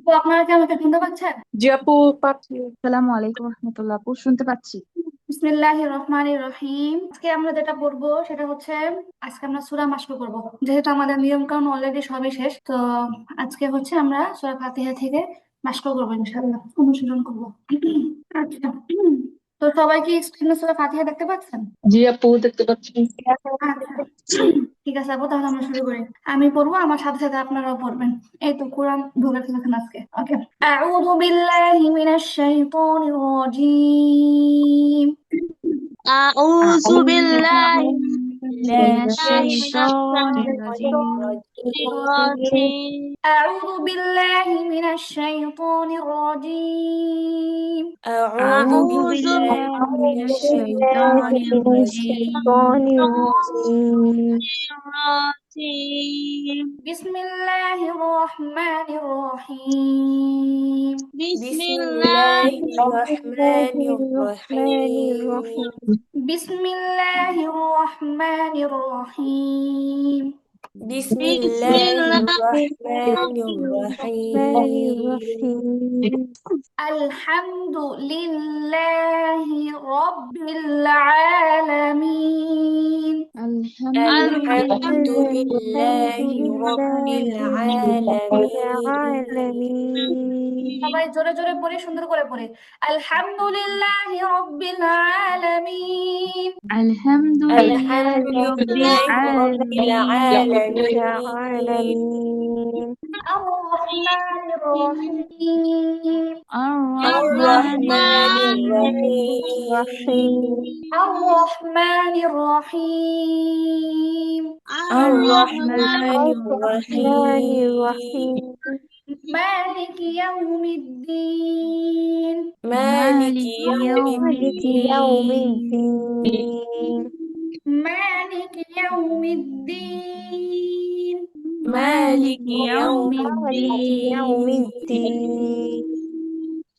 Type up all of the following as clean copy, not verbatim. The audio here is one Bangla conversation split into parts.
তো আপনারা কি আমাকে শুনতে পাচ্ছেন? জি আপু, পাচ্ছি। আসসালামু আলাইকুম রহমতুল্লাহ। আপু শুনতে পাচ্ছি। বিসমিল্লাহির রহমানির রহিম। আজকে আমরা যেটা পড়বো সেটা হচ্ছে, আজকে আমরা সূরা মাশরু পড়বো। যেহেতু আমাদের নিয়ম কানুন অলরেডি সবই শেষ, তো আজকে হচ্ছে আমরা সূরা ফাতিহা থেকে মাশরু করবো, ইনশাআল্লাহ অনুশীলন করবো। আচ্ছা, তো সবাই কি স্ক্রিনে সূরা ফাতিহা দেখতে পাচ্ছেন? জি আপু, দেখতে পাচ্ছি। আচ্ছা, ঠিক আছে আপু, তাহলে আমরা শুরু করি। আমি পড়বো, আমার সাথে সাথে আপনারাও পড়বেন। এই তো কোরআন ধরে ফেলেছেন আজকে। ওকে। আউযু বিল্লাহি মিনাশ শাইতানির রাজীম। أعوذ أعوذ بالله من من الشيطان الشيطان الرجيم. الرجيم. أعوذ بالله من الشيطان الرجيم. أعوذ أعوذ بالله بالله من من الشيطان الشيطان الرجيم. الرجيم. بسم الله الرحمن الرحيم. بسم الله الرحمن الرحيم. بسم الله الرحمن الرحيم. بسم بسم الله الله الرحمن الرحيم. الحمد لله رب العالمين. الحمد الحمد لله رب العالمين. সবাই জোরে জোরে পড়ে, সুন্দর করে পড়ে। আলহামদুলিল্লাহি রাব্বিল আলামিন। الحمد لله الحمد رب لله رب العالمين. العالمين. আর রহমানির রহিম। الرحمن الرحمن الرحيم. الرحيم. আর রহমানির রহিম। الرحمن الرحيم. مالك يوم الدين. مالك مالك يوم يوم الدين. مالك يوم الدين. مالك مالك يوم يوم الدين.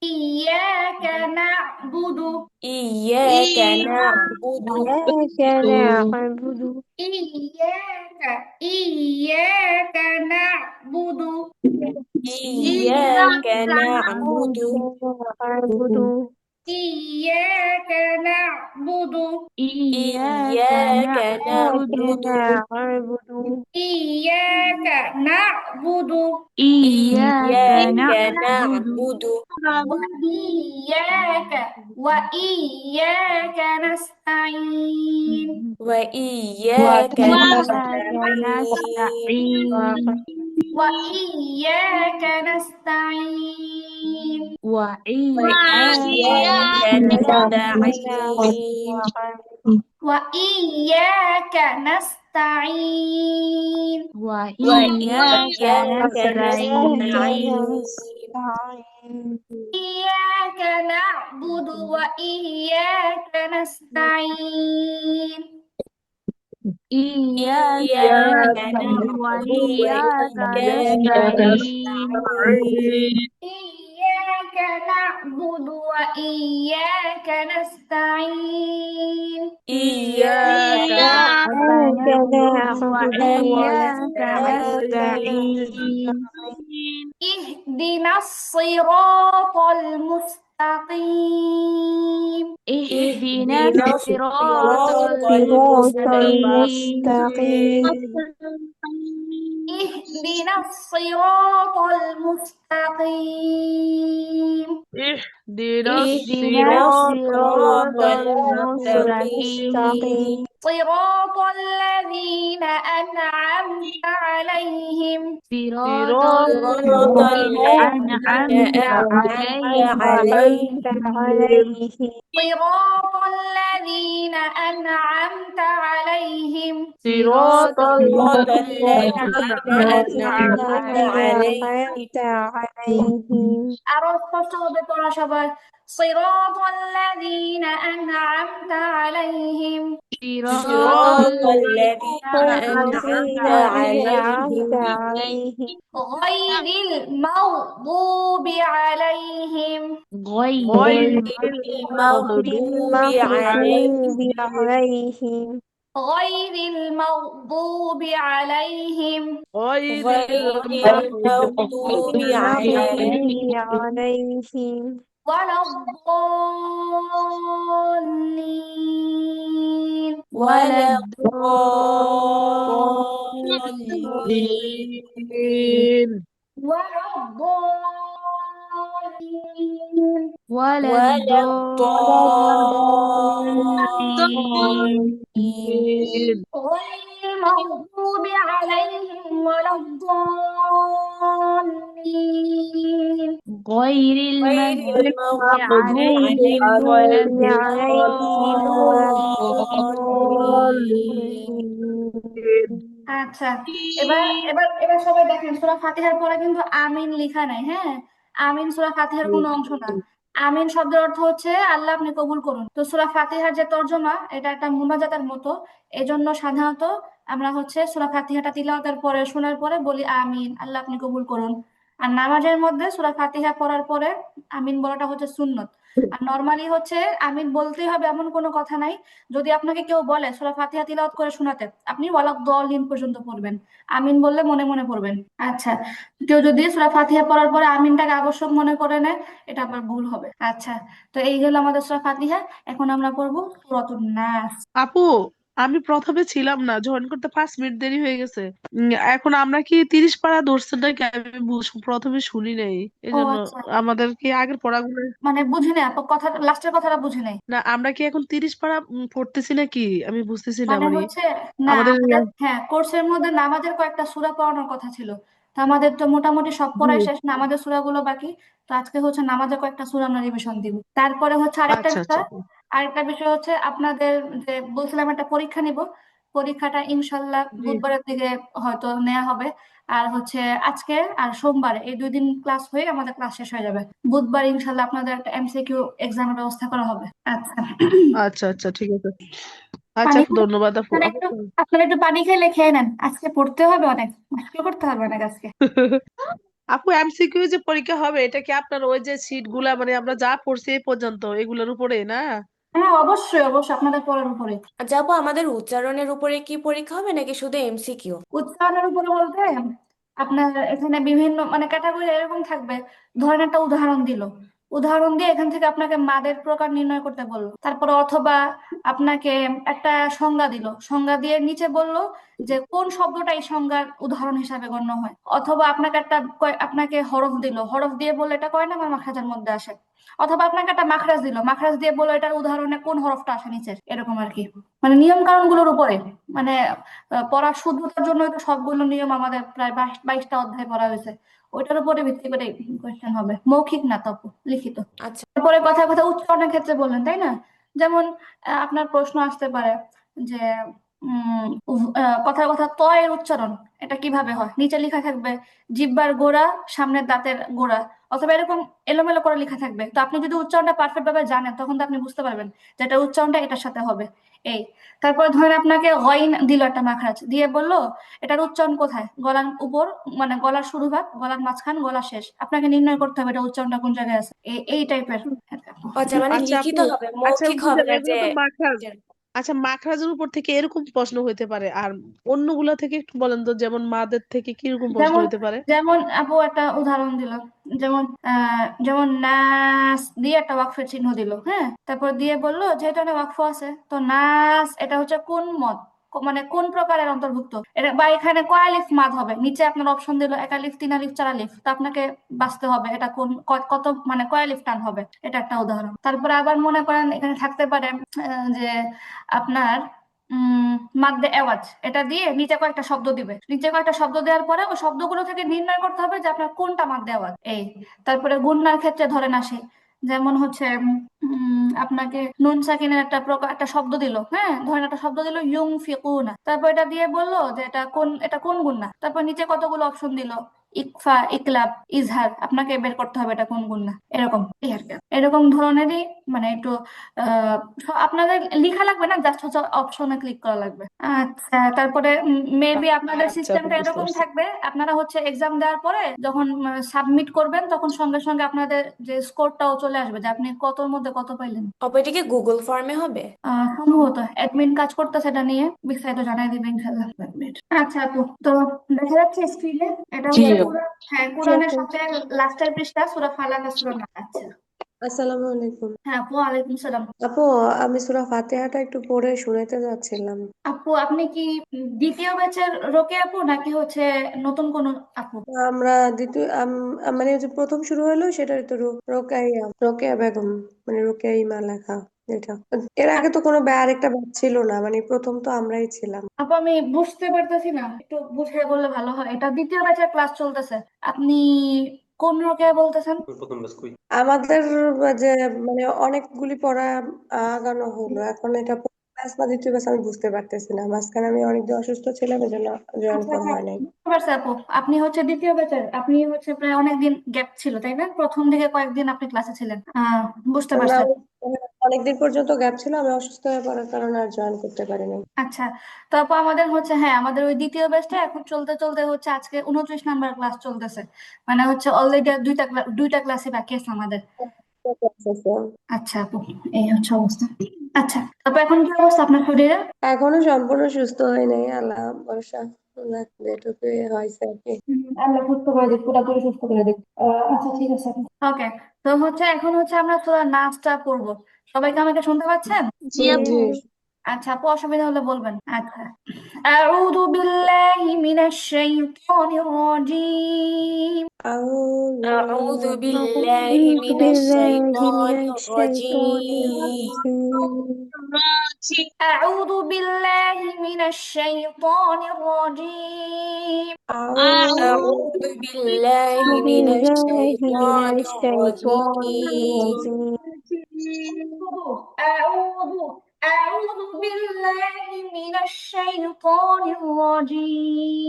إياك نعبد. إياك نعبد. إياك نعبد. إياك نعبد. إياك نعبد. إياك إياك نعبد. نعبد. إياك نعبد. إياك إياك نعبد. نعبد. وإياك نستعين. وإياك نستعين. وإياك نستعين. وإياك نستعين. وإياك نستعين. وإياك نستعين. إياك نعبد وإياك نستعين. إياك إياك نعبد نعبد وإياك وإياك نستعين. نستعين. إياك نعبد وإياك نستعين. إياك نعبد وإياك نستعين. نستعين. اهدنا الصراط المستقيم. اهدنا اهدنا الصراط الصراط المستقيم. اهدنا الصراط المستقيم. اهدنا اهدنا الصراط الصراط المستقيم. المستقيم. صراط الذين أنعمت عليهم. صراط صراط الذين الذين أنعمت أنعمت عليهم. عليهم. صراط الذين أنعمت عليهم. صراط صراط الذين الذين أنعمت أنعمت عليهم. আরো স্পষ্ট হবে পড়া সবার। صراط الذين أنعمت عليهم. صراط صراط الذين الذين أنعمت أنعمت عليهم عليهم. غير المغضوب عليهم. غير غير المغضوب عليهم. غير المغضوب عليهم غير غير المغضوب المغضوب عليهم عليهم ولا الضالين ولا ولا الضالين الضالين ولا الضالين ولا ولا الضالين الضالين غير المغضوب عليهم ولا الضالين غير غير المغضوب المغضوب عليهم ولا عليهم عليهم ولا عليهم ولا الضالين الضالين আচ্ছা, এবার এবার এবার সবাই দেখেন সূরা ফাতিহার পরে কিন্তু আমিন লেখা নাই। হ্যাঁ, আমিন সূরা ফাতিহার কোনো অংশ না। আমিন শব্দের অর্থ হচ্ছে আল্লাহ আপনি কবুল করুন। তো সূরা ফাতিহার যে তর্জমা এটা একটা মুনাজাতের মতো, এজন্য সাধারণত আমরা হচ্ছে সূরা ফাতিহাটা তিলাওয়াতের পরে শোনার পরে বলি আমিন, আল্লাহ আপনি কবুল করুন। আর নামাজের মধ্যে সূরা ফাতিহা পড়ার পরে আমিন বলাটা হচ্ছে সুন্নত। আর নরমালি হচ্ছে আমিন বলতেই হবে এমন কোনো কথা নাই। যদি আপনাকে কেউ বলে সূরা ফাতিহা তিলাওয়াত করে শোনাতে, আপনি ওয়ালাদ-দলিন পর্যন্ত পড়বেন, আমিন বললে মনে মনে পড়বেন। আচ্ছা, কেউ যদি সূরা ফাতিহা পড়ার পরে আমিনটাকে আবশ্যক মনে করে নেয়, এটা আবার ভুল হবে। আচ্ছা, তো এই হলো আমাদের সূরা ফাতিহা। এখন আমরা পড়বো সূরাতুন নাস। আপু, আমি প্রথমে ছিলাম না, জয়েন করতে 5 মিনিট দেরি হয়ে গেছে। এখন আমরা কি 30 পারা ধরছেন নাকি? আমি প্রথমে শুনি নাই, এই ও জন্য আচ্ছা, আমাদের কি আগের পড়াগুলো মানে বুঝি নাই আপু, কথা লাস্টের কথাটা বুঝি নাই। না, আমরা কি এখন 30 পারা পড়তেছি নাকি? আমি বুঝতেছি না মানে মানে হচ্ছে, না আমাদের আমাদের হ্যাঁ কোর্সের মধ্যে নামাজের কয়েকটা সূরা পড়ানোর কথা ছিল। তো আমাদের তো মোটামুটি সব জি, পড়াই শেষ, নামাজের সূরাগুলো বাকি। তো আজকে হচ্ছে নামাজের কয়েকটা সূরা আমরা রিভিশন দিব। তারপরে হচ্ছে আরেকটা আচ্ছা আচ্ছা। বিষয়, আরেকটা বিষয় হচ্ছে আপনাদের যে বলছিলাম একটা পরীক্ষা নিব, পরীক্ষাটা ইনশাল্লাহ জি। বুধবারের দিকে হয়তো নেওয়া হবে। আর হচ্ছে আজকে আর সোমবারে এই 2 দিন ক্লাস হয়ে আমাদের ক্লাস শেষ হয়ে যাবে। বুধবার ইনশাল্লাহ আপনাদের একটা এমসিকিউ এক্সামের ব্যবস্থা করা হবে। আচ্ছা, আচ্ছা আচ্ছা, ঠিক আছে। আচ্ছা পানি আপু, ধন্যবাদ আপু। আপনারা একটু আপনারা একটু পানি খেলে খেয়ে নেন, আজকে পড়তে হবে অনেক, মুশকিল করতে হবে অনেক আজকে। আপু, এমসিকিউ যে পরীক্ষা হবে, এটা কি আপনার ওই যে সিট গুলা মানে আমরা যা পড়ছি এই পর্যন্ত এগুলোর উপরে না? হ্যাঁ অবশ্যই অবশ্যই, আপনাদের পড়ার উপরে। যাবো আমাদের উচ্চারণের উপরে কি পরীক্ষা হবে নাকি শুধু এমসিকিউ? উচ্চারণের উপরে বলতে আপনার এখানে বিভিন্ন মানে ক্যাটাগরি এরকম থাকবে। ধরেন একটা উদাহরণ দিল, উদাহরণ দিয়ে এখান থেকে আপনাকে মাদের প্রকার নির্ণয় করতে বললো। তারপরে অথবা আপনাকে একটা সংজ্ঞা দিল, সংজ্ঞা দিয়ে নিচে বললো যে কোন শব্দটা এই সংজ্ঞার উদাহরণ হিসাবে গণ্য হয়। অথবা আপনাকে আপনাকে হরফ দিল, হরফ দিয়ে বললো এটা কয় নাম্বার মাখরাজের মধ্যে আসে। অথবা আপনাকে একটা মাখরাজ দিল, মাখরাজ দিয়ে বললো এটার উদাহরণে কোন হরফটা আসে নিচের, এরকম আর কি। মানে নিয়ম কানুন গুলোর উপরে, মানে পড়ার শুদ্ধতার জন্য তো সবগুলো নিয়ম আমাদের প্রায় 22টা অধ্যায় পড়া হয়েছে। ওইটার উপরে ভিত্তি করে কোয়েশ্চেন হবে, মৌখিক না তবে লিখিত। আচ্ছা। তারপরে কথা কথা উচ্চারণের ক্ষেত্রে বললেন তাই না? যেমন আপনার প্রশ্ন আসতে পারে যে কথার কথা ত এর উচ্চারণ এটা কিভাবে হয়, নিচে লেখা থাকবে জিহ্বার গোড়া, সামনের দাঁতের গোড়া, অথবা এরকম এলোমেলো করে লেখা থাকবে। তো আপনি যদি উচ্চারণটা পারফেক্ট ভাবে জানেন তখন তো আপনি বুঝতে পারবেন যে এটা উচ্চারণটা এটার সাথে হবে। এই, তারপর ধরেন আপনাকে গইন দিল একটা মাখরাজ দিয়ে বললো এটার উচ্চারণ কোথায়, গলার উপর, মানে গলার শুরু ভাগ, গলার মাঝখান, গলা শেষ, আপনাকে নির্ণয় করতে হবে এটা উচ্চারণটা কোন জায়গায় আছে। এই টাইপের। আচ্ছা, মানে আচ্ছা লিখিত আপু, হবে, আচ্ছা মৌখিক হবে বুঝলাম, না এগুলো যে? তো মাখরাজ। আচ্ছা, মাখরাজের উপর থেকে এরকম প্রশ্ন হইতে পারে, আর অন্যগুলা থেকে একটু বলেন তো, যেমন মাদের থেকে কিরকম প্রশ্ন যেমন হইতে পারে? যেমন আপু একটা উদাহরণ দিল, যেমন যেমন নাস দিয়ে একটা ওয়াকফের চিহ্ন দিল, হ্যাঁ, তারপর দিয়ে বললো যেহেতু একটা ওয়াকফ আছে তো নাস এটা হচ্ছে কোন মত, মানে কোন প্রকারের অন্তর্ভুক্ত এটা, বা এখানে কয় আলিফ মাদ হবে, নিচে আপনার অপশন দিল 1 আলিফ, 3 আলিফ, 4 আলিফ, তো আপনাকে বাঁচতে হবে এটা কোন কত মানে কয় আলিফ টান হবে। এটা একটা উদাহরণ। তারপরে আবার মনে করেন এখানে থাকতে পারে যে আপনার উম মাদ্দে আওয়াজ এটা দিয়ে নিচে কয়েকটা শব্দ দিবে, নিচে কয়েকটা শব্দ দেওয়ার পরে ওই শব্দগুলো থেকে নির্ণয় করতে হবে যে আপনার কোনটা মাদ্দে আওয়াজ। এই, তারপরে গুণনার ক্ষেত্রে ধরেন আসে, যেমন হচ্ছে আপনাকে নুন সাকিনের একটা প্রকার একটা শব্দ দিল, হ্যাঁ, ধরেন একটা শব্দ দিল ইউং ফিকুনা, তারপর এটা দিয়ে বললো যে এটা কোন গুণনা, তারপর নিচে কতগুলো অপশন দিল ইকফা, ইকলাব, ইজহার, আপনাকে বের করতে হবে এটা কোন গুণ না, এরকম এই আর কি। এরকম ধরনেরই মানে একটু আপনাদের লিখা লাগবে না, জাস্ট হচ্ছে অপশনে ক্লিক করা লাগবে। আচ্ছা, তারপরে মেবি আপনাদের আচ্ছা আপু সিস্টেমটা বুঝতে এরকম পারছি। থাকবে, আপনারা হচ্ছে এক্সাম দেওয়ার পরে যখন সাবমিট করবেন তখন সঙ্গে সঙ্গে আপনাদের যে স্কোরটাও চলে আসবে যে আপনি কতর মধ্যে কত পাইলেন। আপু এটা কি গুগল ফর্মে হবে? সম্ভবত অ্যাডমিন কাজ করতেছে এটা নিয়ে, বিস্তারিত জানাই দিবে ইনশাল্লাহ। আচ্ছা আপু, তো দেখা যাচ্ছে স্ক্রিনে এটা জি হচ্ছে আপু। হ্যাঁ, জি কোরআনের আপু। সাথে লাস্টের পৃষ্ঠা সূরা ফালাক আর সূরা নাস। আচ্ছা, আসসালামু আলাইকুম। হ্যাঁ আপু, ওয়ালাইকুম সালাম। আপু, আমি সূরা ফাতিহাটা একটু পড়ে শোনাতে যাচ্ছিলাম। আপু আপনি কি দ্বিতীয় ব্যাচের রোকে আপু নাকি হচ্ছে নতুন কোন আপু? আমরা দ্বিতীয় মানে যে প্রথম শুরু হলো সেটা তো রোকেয়া রোকেয়া বেগম, মানে রোকেয়া ইমা লেখা যেটা। এর আগে তো কোনো আরেকটা ব্যাচ ছিল না, মানে প্রথম তো আমরাই ছিলাম। আপু আমি বুঝতে পারতেছি না, একটু বুঝিয়ে বললে ভালো হয়। এটা দ্বিতীয় ব্যাচের ক্লাস চলতেছে, আপনি কোন রোকে বলতেছেন? আমাদের যে মানে অনেকগুলি পড়া আগানো হলো, এখন এটা ক্লাস বা দ্বিতীয় ব্যাচ আমি বুঝতে পারতেছি না। মাঝখানে আমি অনেকদিন অসুস্থ ছিলাম, এজন্য জয়েন আচ্ছা করা আচ্ছা, হয় নাই। বুঝতে পারছি আপু, আপনি হচ্ছে দ্বিতীয় ব্যাচের, আপনি হচ্ছে প্রায় অনেকদিন গ্যাপ ছিল তাই না? প্রথম দিকে কয়েকদিন আপনি ক্লাসে ছিলেন। বুঝতে না, পারছি। অনেকদিন পর্যন্ত গ্যাপ ছিল, আমি অসুস্থ হয়ে পড়ার কারণে আর জয়েন করতে পারিনি। আচ্ছা, তো আপু আমাদের হচ্ছে হ্যাঁ, আমাদের ওই দ্বিতীয় ব্যাচটা এখন চলতে চলতে হচ্ছে আজকে 29 নাম্বার ক্লাস চলতেছে, মানে হচ্ছে অলরেডি দুইটা ক্লাসে বাকি আছে আমাদের। আচ্ছা আপু, এই হচ্ছে অবস্থা। আচ্ছা, তারপর এখন কি অবস্থা আপনার শরীরে? এখনো সম্পূর্ণ সুস্থ হয় নাই, আল্লাহ ভরসা। যেটুকু হয়েছে আর কি। আল্লাহ সুস্থ করে দিক, পুরোপুরি সুস্থ করে দিক। আচ্ছা ঠিক আছে, ওকে। তো হচ্ছে এখন হচ্ছে আমরা তোরা নাচটা পড়বো। সবাইকে আমাকে শুনতে পাচ্ছেন? জি আপু। জি। আচ্ছা আপু, অসুবিধা হলে বলবেন। আচ্ছা, আউযু বিল্লাহি মিনাশ শাইতানির রাজিম। أعوذ أعوذ بالله من من الشيطان الشيطان الرجيم. الرجيم. أعوذ بالله من الشيطان الرجيم. أعوذ أعوذ بالله من بالله الشيطان من الشيطان الرجيم. الرجيم. أعوذ أعوذ بالله من الشيطان الرجيم.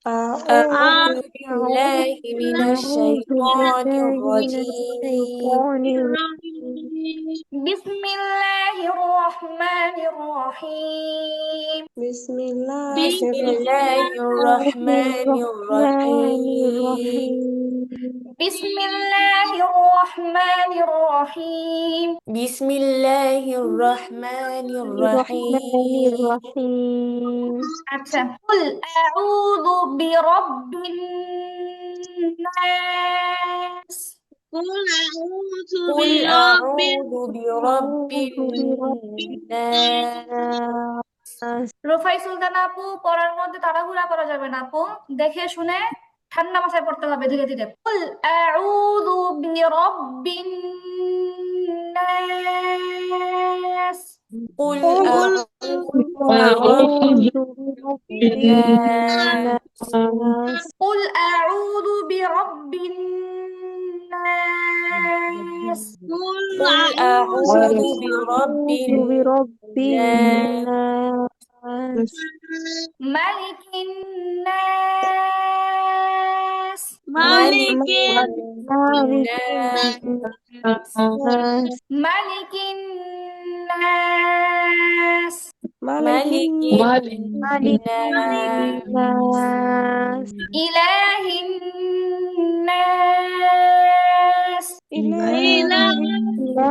أعوذ أعوذ بالله من أعوذ الشيطان بالله من الرجيم. الشيطان الرجيم. بسم الله الرحمن الرحيم. بسم الله بسم الله الرحمن الرحمن الرحيم. الرحيم. بسم الله الرحمن الرحيم. بسم الله الرحمن الرحمن الرحيم. الرحيم. আচ্ছা, قل أعوذ برب الناس. قل أعوذ قل برب أعوذ برب أعوذ برب الناس. الناس. রোফাই সুলতানা আপু, পড়ার মধ্যে তাড়াহুড়া করা যাবে না আপু, দেখে শুনে ঠান্ডা মাথায় পড়তে হবে, ধীরে ধীরে। قل أعوذ برب الناس. قل قل أعوذ أعوذ برب برب الناس. الناس. قل أعوذ برب الناس. قل قل أعوذ أعوذ قل برب أعوذ برب الناس. الناس. ملك الناس. مالك مالك الناس. الناس. ملك الناس. ملك ملك ملك الناس. الناس. إله الناس. إله الناس.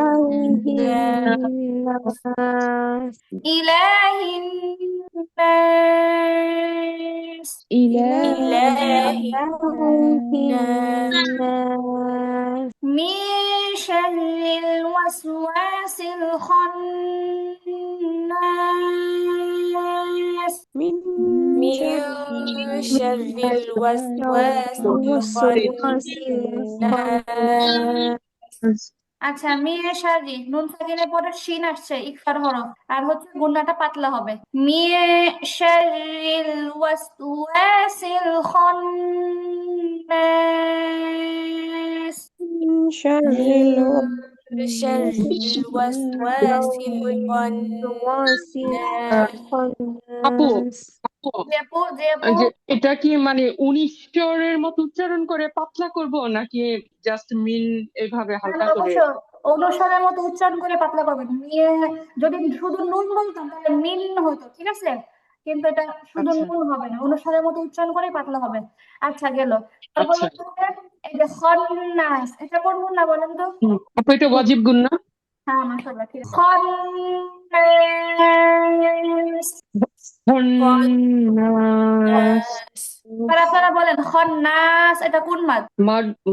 الناس. إله الناس. إله إله الناس. الناس. من شر الوسواس الخناس. من من شر شر الوسواس الوسواس الخناس. الخناس. আচ্ছা, মিয়ে সাজি নুন সাকিনের পরে শিন আসছে, ইকফার হরফ, আর হচ্ছে গুণাটা পাতলা হবে। মিয়ে শাররিল ওয়াসওয়াসিল খান্নাস। من شر من شر الوسواس الوسواس الخناس. আপু الخناس. জি আপু, জি আপু। যে এটা কি মানে 19 মতো উচ্চারণ করে পাতলা করব নাকি জাস্ট মিন এভাবে হালকা করে? অবশ্য অনুসারের মতো উচ্চারণ করে পাতলা করবেন। যদি শুধু নুন বলতাম তাহলে মিন হতো, ঠিক আছে, কিন্তু এটা শুধু আচ্ছা নুন হবে না, অনুসারের মতো উচ্চারণ করে পাতলা হবে। আচ্ছা গেল। তারপর আচ্ছা। হচ্ছে এই যে খন্নাস, এটা কোন গুণ না বলেন তো? আপু এটা ওয়াজিব গুণ না? হ্যাঁ মাশাআল্লাহ, ঠিক আছে। খন্নাস। খন্নাস। এবার আপনারা বলেন খন্নাস এটা কোন মাদ?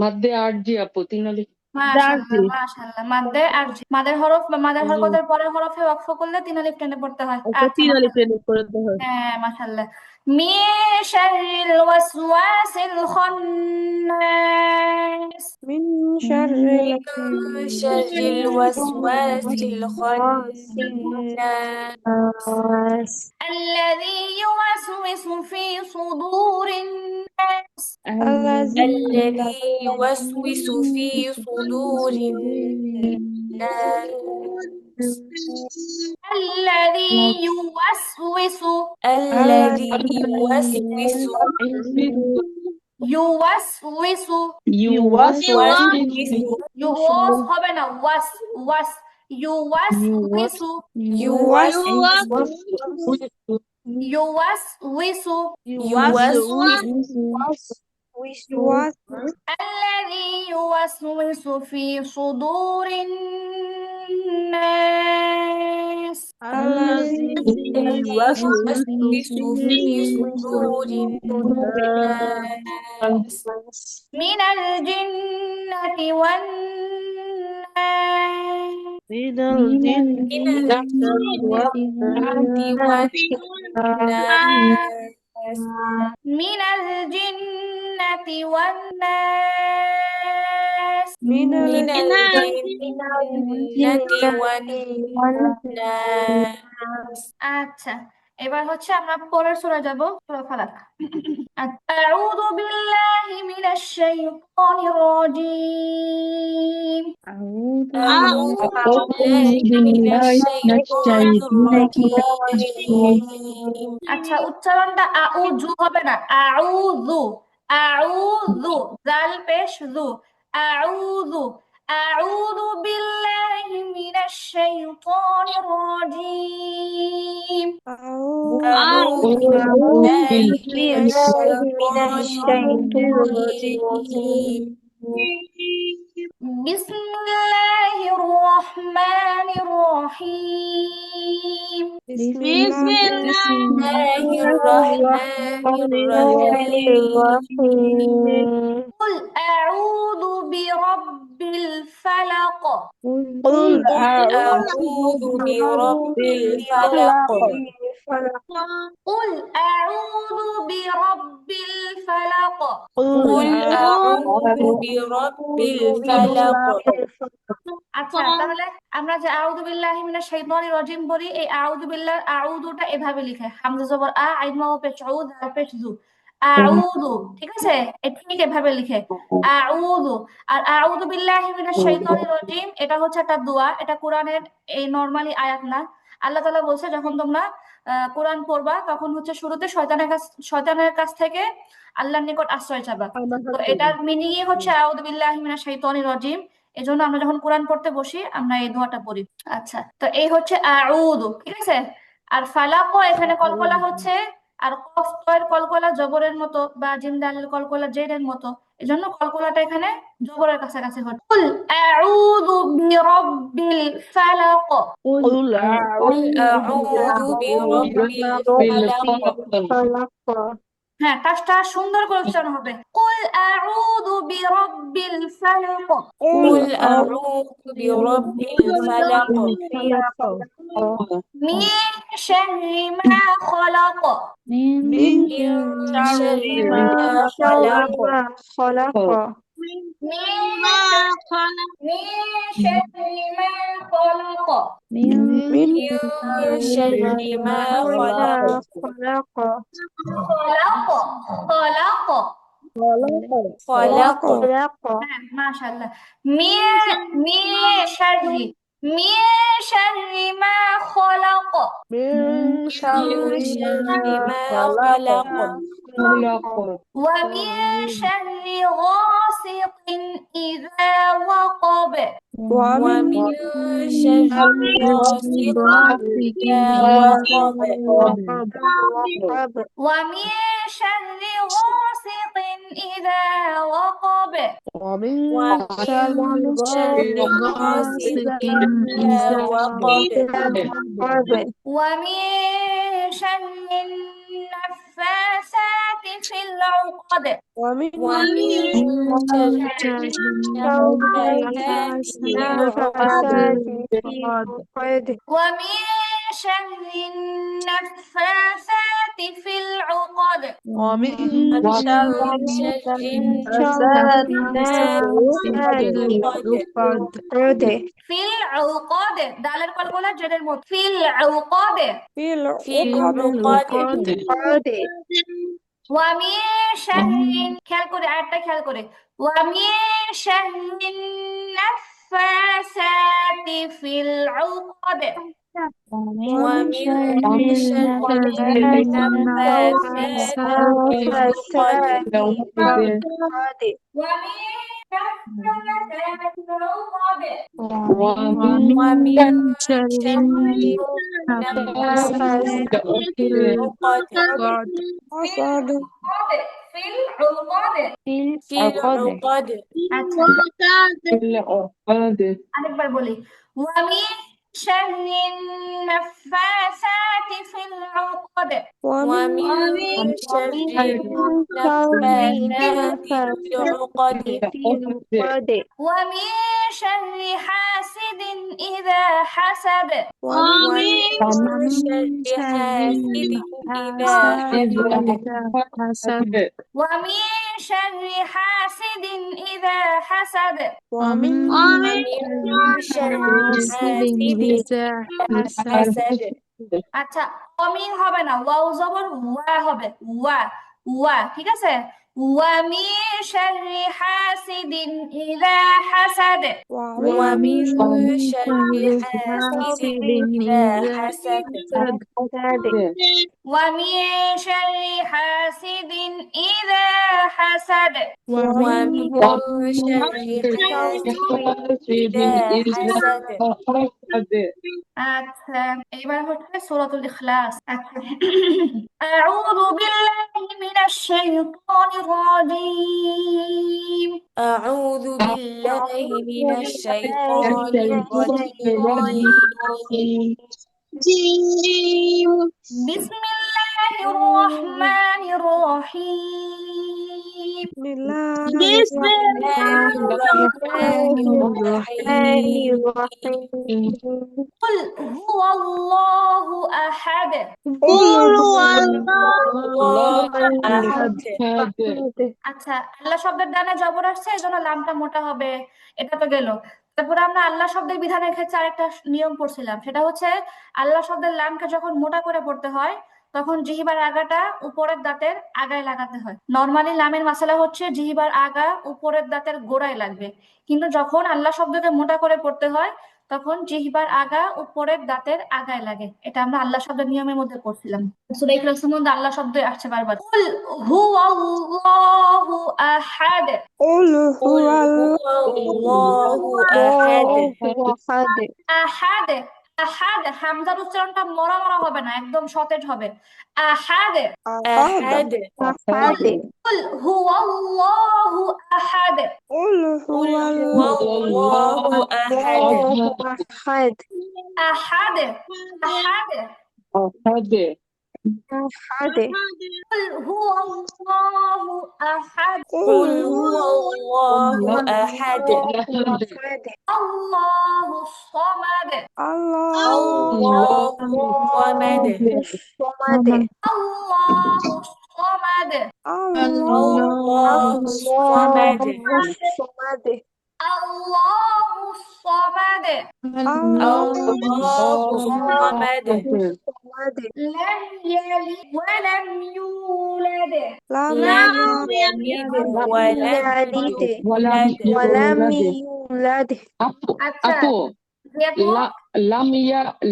মাদ্দে আরজি আপু, 3 আলিফ। মাশাআল্লাহ, দার্জি। মাশাআল্লাহ। মাদ্দে আর মাদের হরফ বা মাদের হরকতের পরের হরফে ওয়াকফ করলে 3 আলিফ টেনে পড়তে হয়। একটা আচ্ছা 3 আলিফ মাশাআল্লাহ। এনে করে দিতে হয়। হ্যাঁ মাশাআল্লাহ। মিন শাররিল ওয়াসওয়াসিল খান্নাস। من شر من شر الوسواس الخناس الذي يوسوس في صدور الناس. الذي يوسوس في صدور الناس الذي يوسوس الذي يوسوس يوسوس يوسوس يوس হবে না, ওয়াস ওয়াস يوسوس يوسوس يوسوس يوسوس الذي يوسوس في صدور الناس الذي يوسوس في صدور الناس من الجنة والناس. من الجنة من الجنة والناس من الجنة والناس. من من الجنة والناس আচ্ছা, এবার হচ্ছে আমরা পরের সূরা যাব, সূরা ফালাক। আউযু বিল্লাহি মিনাশ শাইতানির রাজীম। أعوذ بالله من الشيطان الرجيم আচ্ছা, উচ্চারণটা আউযু হবে না, আউযু। আউযু, জাল পেশ যু। আউযু। আউযু বিল্লাহি মিনাশ শাইতানির রাজীম। أعوذ بالله من الشيطان الرجيم বিসমিল্লাহির রাহমানির রহিম। بسم بسم الله الله الرحمن الرحيم قل أعوذ برب الفلق. قل قل أعوذ أعوذ برب الفلق قل أعوذ برب الفلق. قل أعوذ برب الفلق আচ্ছা, তাহলে আমরা যে আউযু বিল্লাহি মিনাশ শাইতানির রাজিম বলি, এই আউযু বিল্লাহ আউযুটা এভাবে লিখে, হামজা জবর আ, আইন ওয়া পেশ উ, দাল পেশ জু। আউযু, ঠিক আছে, ঠিক এভাবে লিখে আউযু। আর আউযু বিল্লাহি মিনাশ শাইতানির রাজিম এটা হচ্ছে একটা দোয়া, এটা কোরআনের এই নরমালি আয়াত না। আল্লাহ তাআলা বলছে যখন তোমরা কোরআন পড়বা তখন হচ্ছে শুরুতে শয়তানের কাছ থেকে আল্লাহর নিকট আশ্রয় চাবা। তো এটার মিনিংই হচ্ছে আউযু বিল্লাহি মিনাশ শাইতানির রাজিম। এজন্য আমরা যখন কোরআন পড়তে বসি আমরা এই দোয়াটা পড়ি। আচ্ছা, তো এই হচ্ছে আউযু, ঠিক আছে। আর ফালাক এখানে কলকলা হচ্ছে, আর কফ তয়ের কলকলা জবরের মতো বা জিম দালের কলকলা জেরের মতো, এজন্য কলকলাটা এখানে জবরের কাছাকাছি হচ্ছে। কুল আউযু বিরাব্বিল ফালাক। قل قل أعوذ برب الفلق হ্যাঁ, কাজটা সুন্দর করে উচ্চারণ হবে। কুল আউযু বিরাব্বিল ফালাক। قل أعوذ برب الفلق মিন শাররি মা খলাক। من من شر ما خلق من شر ما خلق. من من شر ما خلق خلق. خلق. خلق হ্যাঁ মাশাআল্লাহ। মিন মিন শাররি من شر ما خلق من من شر شر ما ما خلق خلق ومن ومن شر غاسق إذا وقب ومن ومن شر شر غاسق إذا وقب وقب ومن شر غاسق إذا وقب ومن شر ومن شر غاسق غاسق إذا إذا وقب وقب ومن شر النفاثات في العقد ومن ومن شر النفاثات في العقد ومن شر النفاثات في العقد ومن شر ومن شر النفاثات النفاثات في العقد في العقد دالر কলগুলা জেরের মত في العقد في في العقد العقد ومن شر খেয়াল করে আরেকটা খেয়াল করে ومن شر النفاثات في العقد ومن شر النفاثات في العقد ومن شر النفاثات في العقد ومن شر النفاثات في العقد أسعد في العقد في العقد আচ্ছা আরেকবার বলি ومن شر النفاثات في العقد ومن ومن شر النفاثات في العقد ومن شر حاسد إذا حسد ومن شر حاسد إذا حسد ومن شر حاسد إذا حسد ومن شر حاسد إذا حسد আচ্ছা অমিন হবে না ওয়াও জবর ওয়া হবে ওয়া ওয়া ঠিক আছে ومن شر حاسد إذا حسد ومن شر حاسد إذا حسد ومن شر حاسد إذا حسد ومن شر حاسد إذا حسد আচ্ছা এবার হচ্ছে সূরাতুল ইখলাস আচ্ছা أعوذ بالله من الشيطان الرجيم أعوذ بالله من الشيطان الرجيم بسم الله الرحمن الرحيم بسم الله بسم الله الرحمن الرحيم قل هو الله أحد قل هو الله أحد আচ্ছা আল্লাহ শব্দের ডানে জবর আসছে এই জন্য লামটা মোটা হবে এটা তো গেল তারপরে আমরা আল্লাহ শব্দের বিধানের ক্ষেত্রে আরেকটা নিয়ম পড়ছিলাম সেটা হচ্ছে আল্লাহ শব্দের লামকে যখন মোটা করে পড়তে হয় তখন জিহিবার আগাটা উপরের দাঁতের আগায় লাগাতে হয় নরমালি লামের মাসালা হচ্ছে জিহিবার আগা উপরের দাঁতের গোড়ায় লাগবে কিন্তু যখন আল্লাহ শব্দকে মোটা করে পড়তে হয় তখন জিহ্বার আগা উপরের দাঁতের আগায় লাগে এটা আমরা আল্লাহ শব্দের নিয়মের মধ্যে পড়ছিলাম সূরা ইখলাসের মধ্যে আল্লাহ শব্দ আসছে বারবার কুল হুয়াল্লাহু আহাদ قل هو قل هو الله أحد আহাদ আহাদ হামজার উচ্চারণটা মরা মরা হবে না একদম সতেজ হবে আহাদ أحد أحد কুল হুয়াল্লাহু আহাদ قل قل هو هو الله أحد أحد আহাদ আহাদ أحد قل هو الله أحد قل هو الله أحد الله الصمد الله الله الصمد الصمد الله الصمد الله الصمد الصمد الله الصمد الله الصمد الصمد لم يلد ولم يولد لم لم يلد يلد ولم يولد ولم يولد আচ্ছা আপু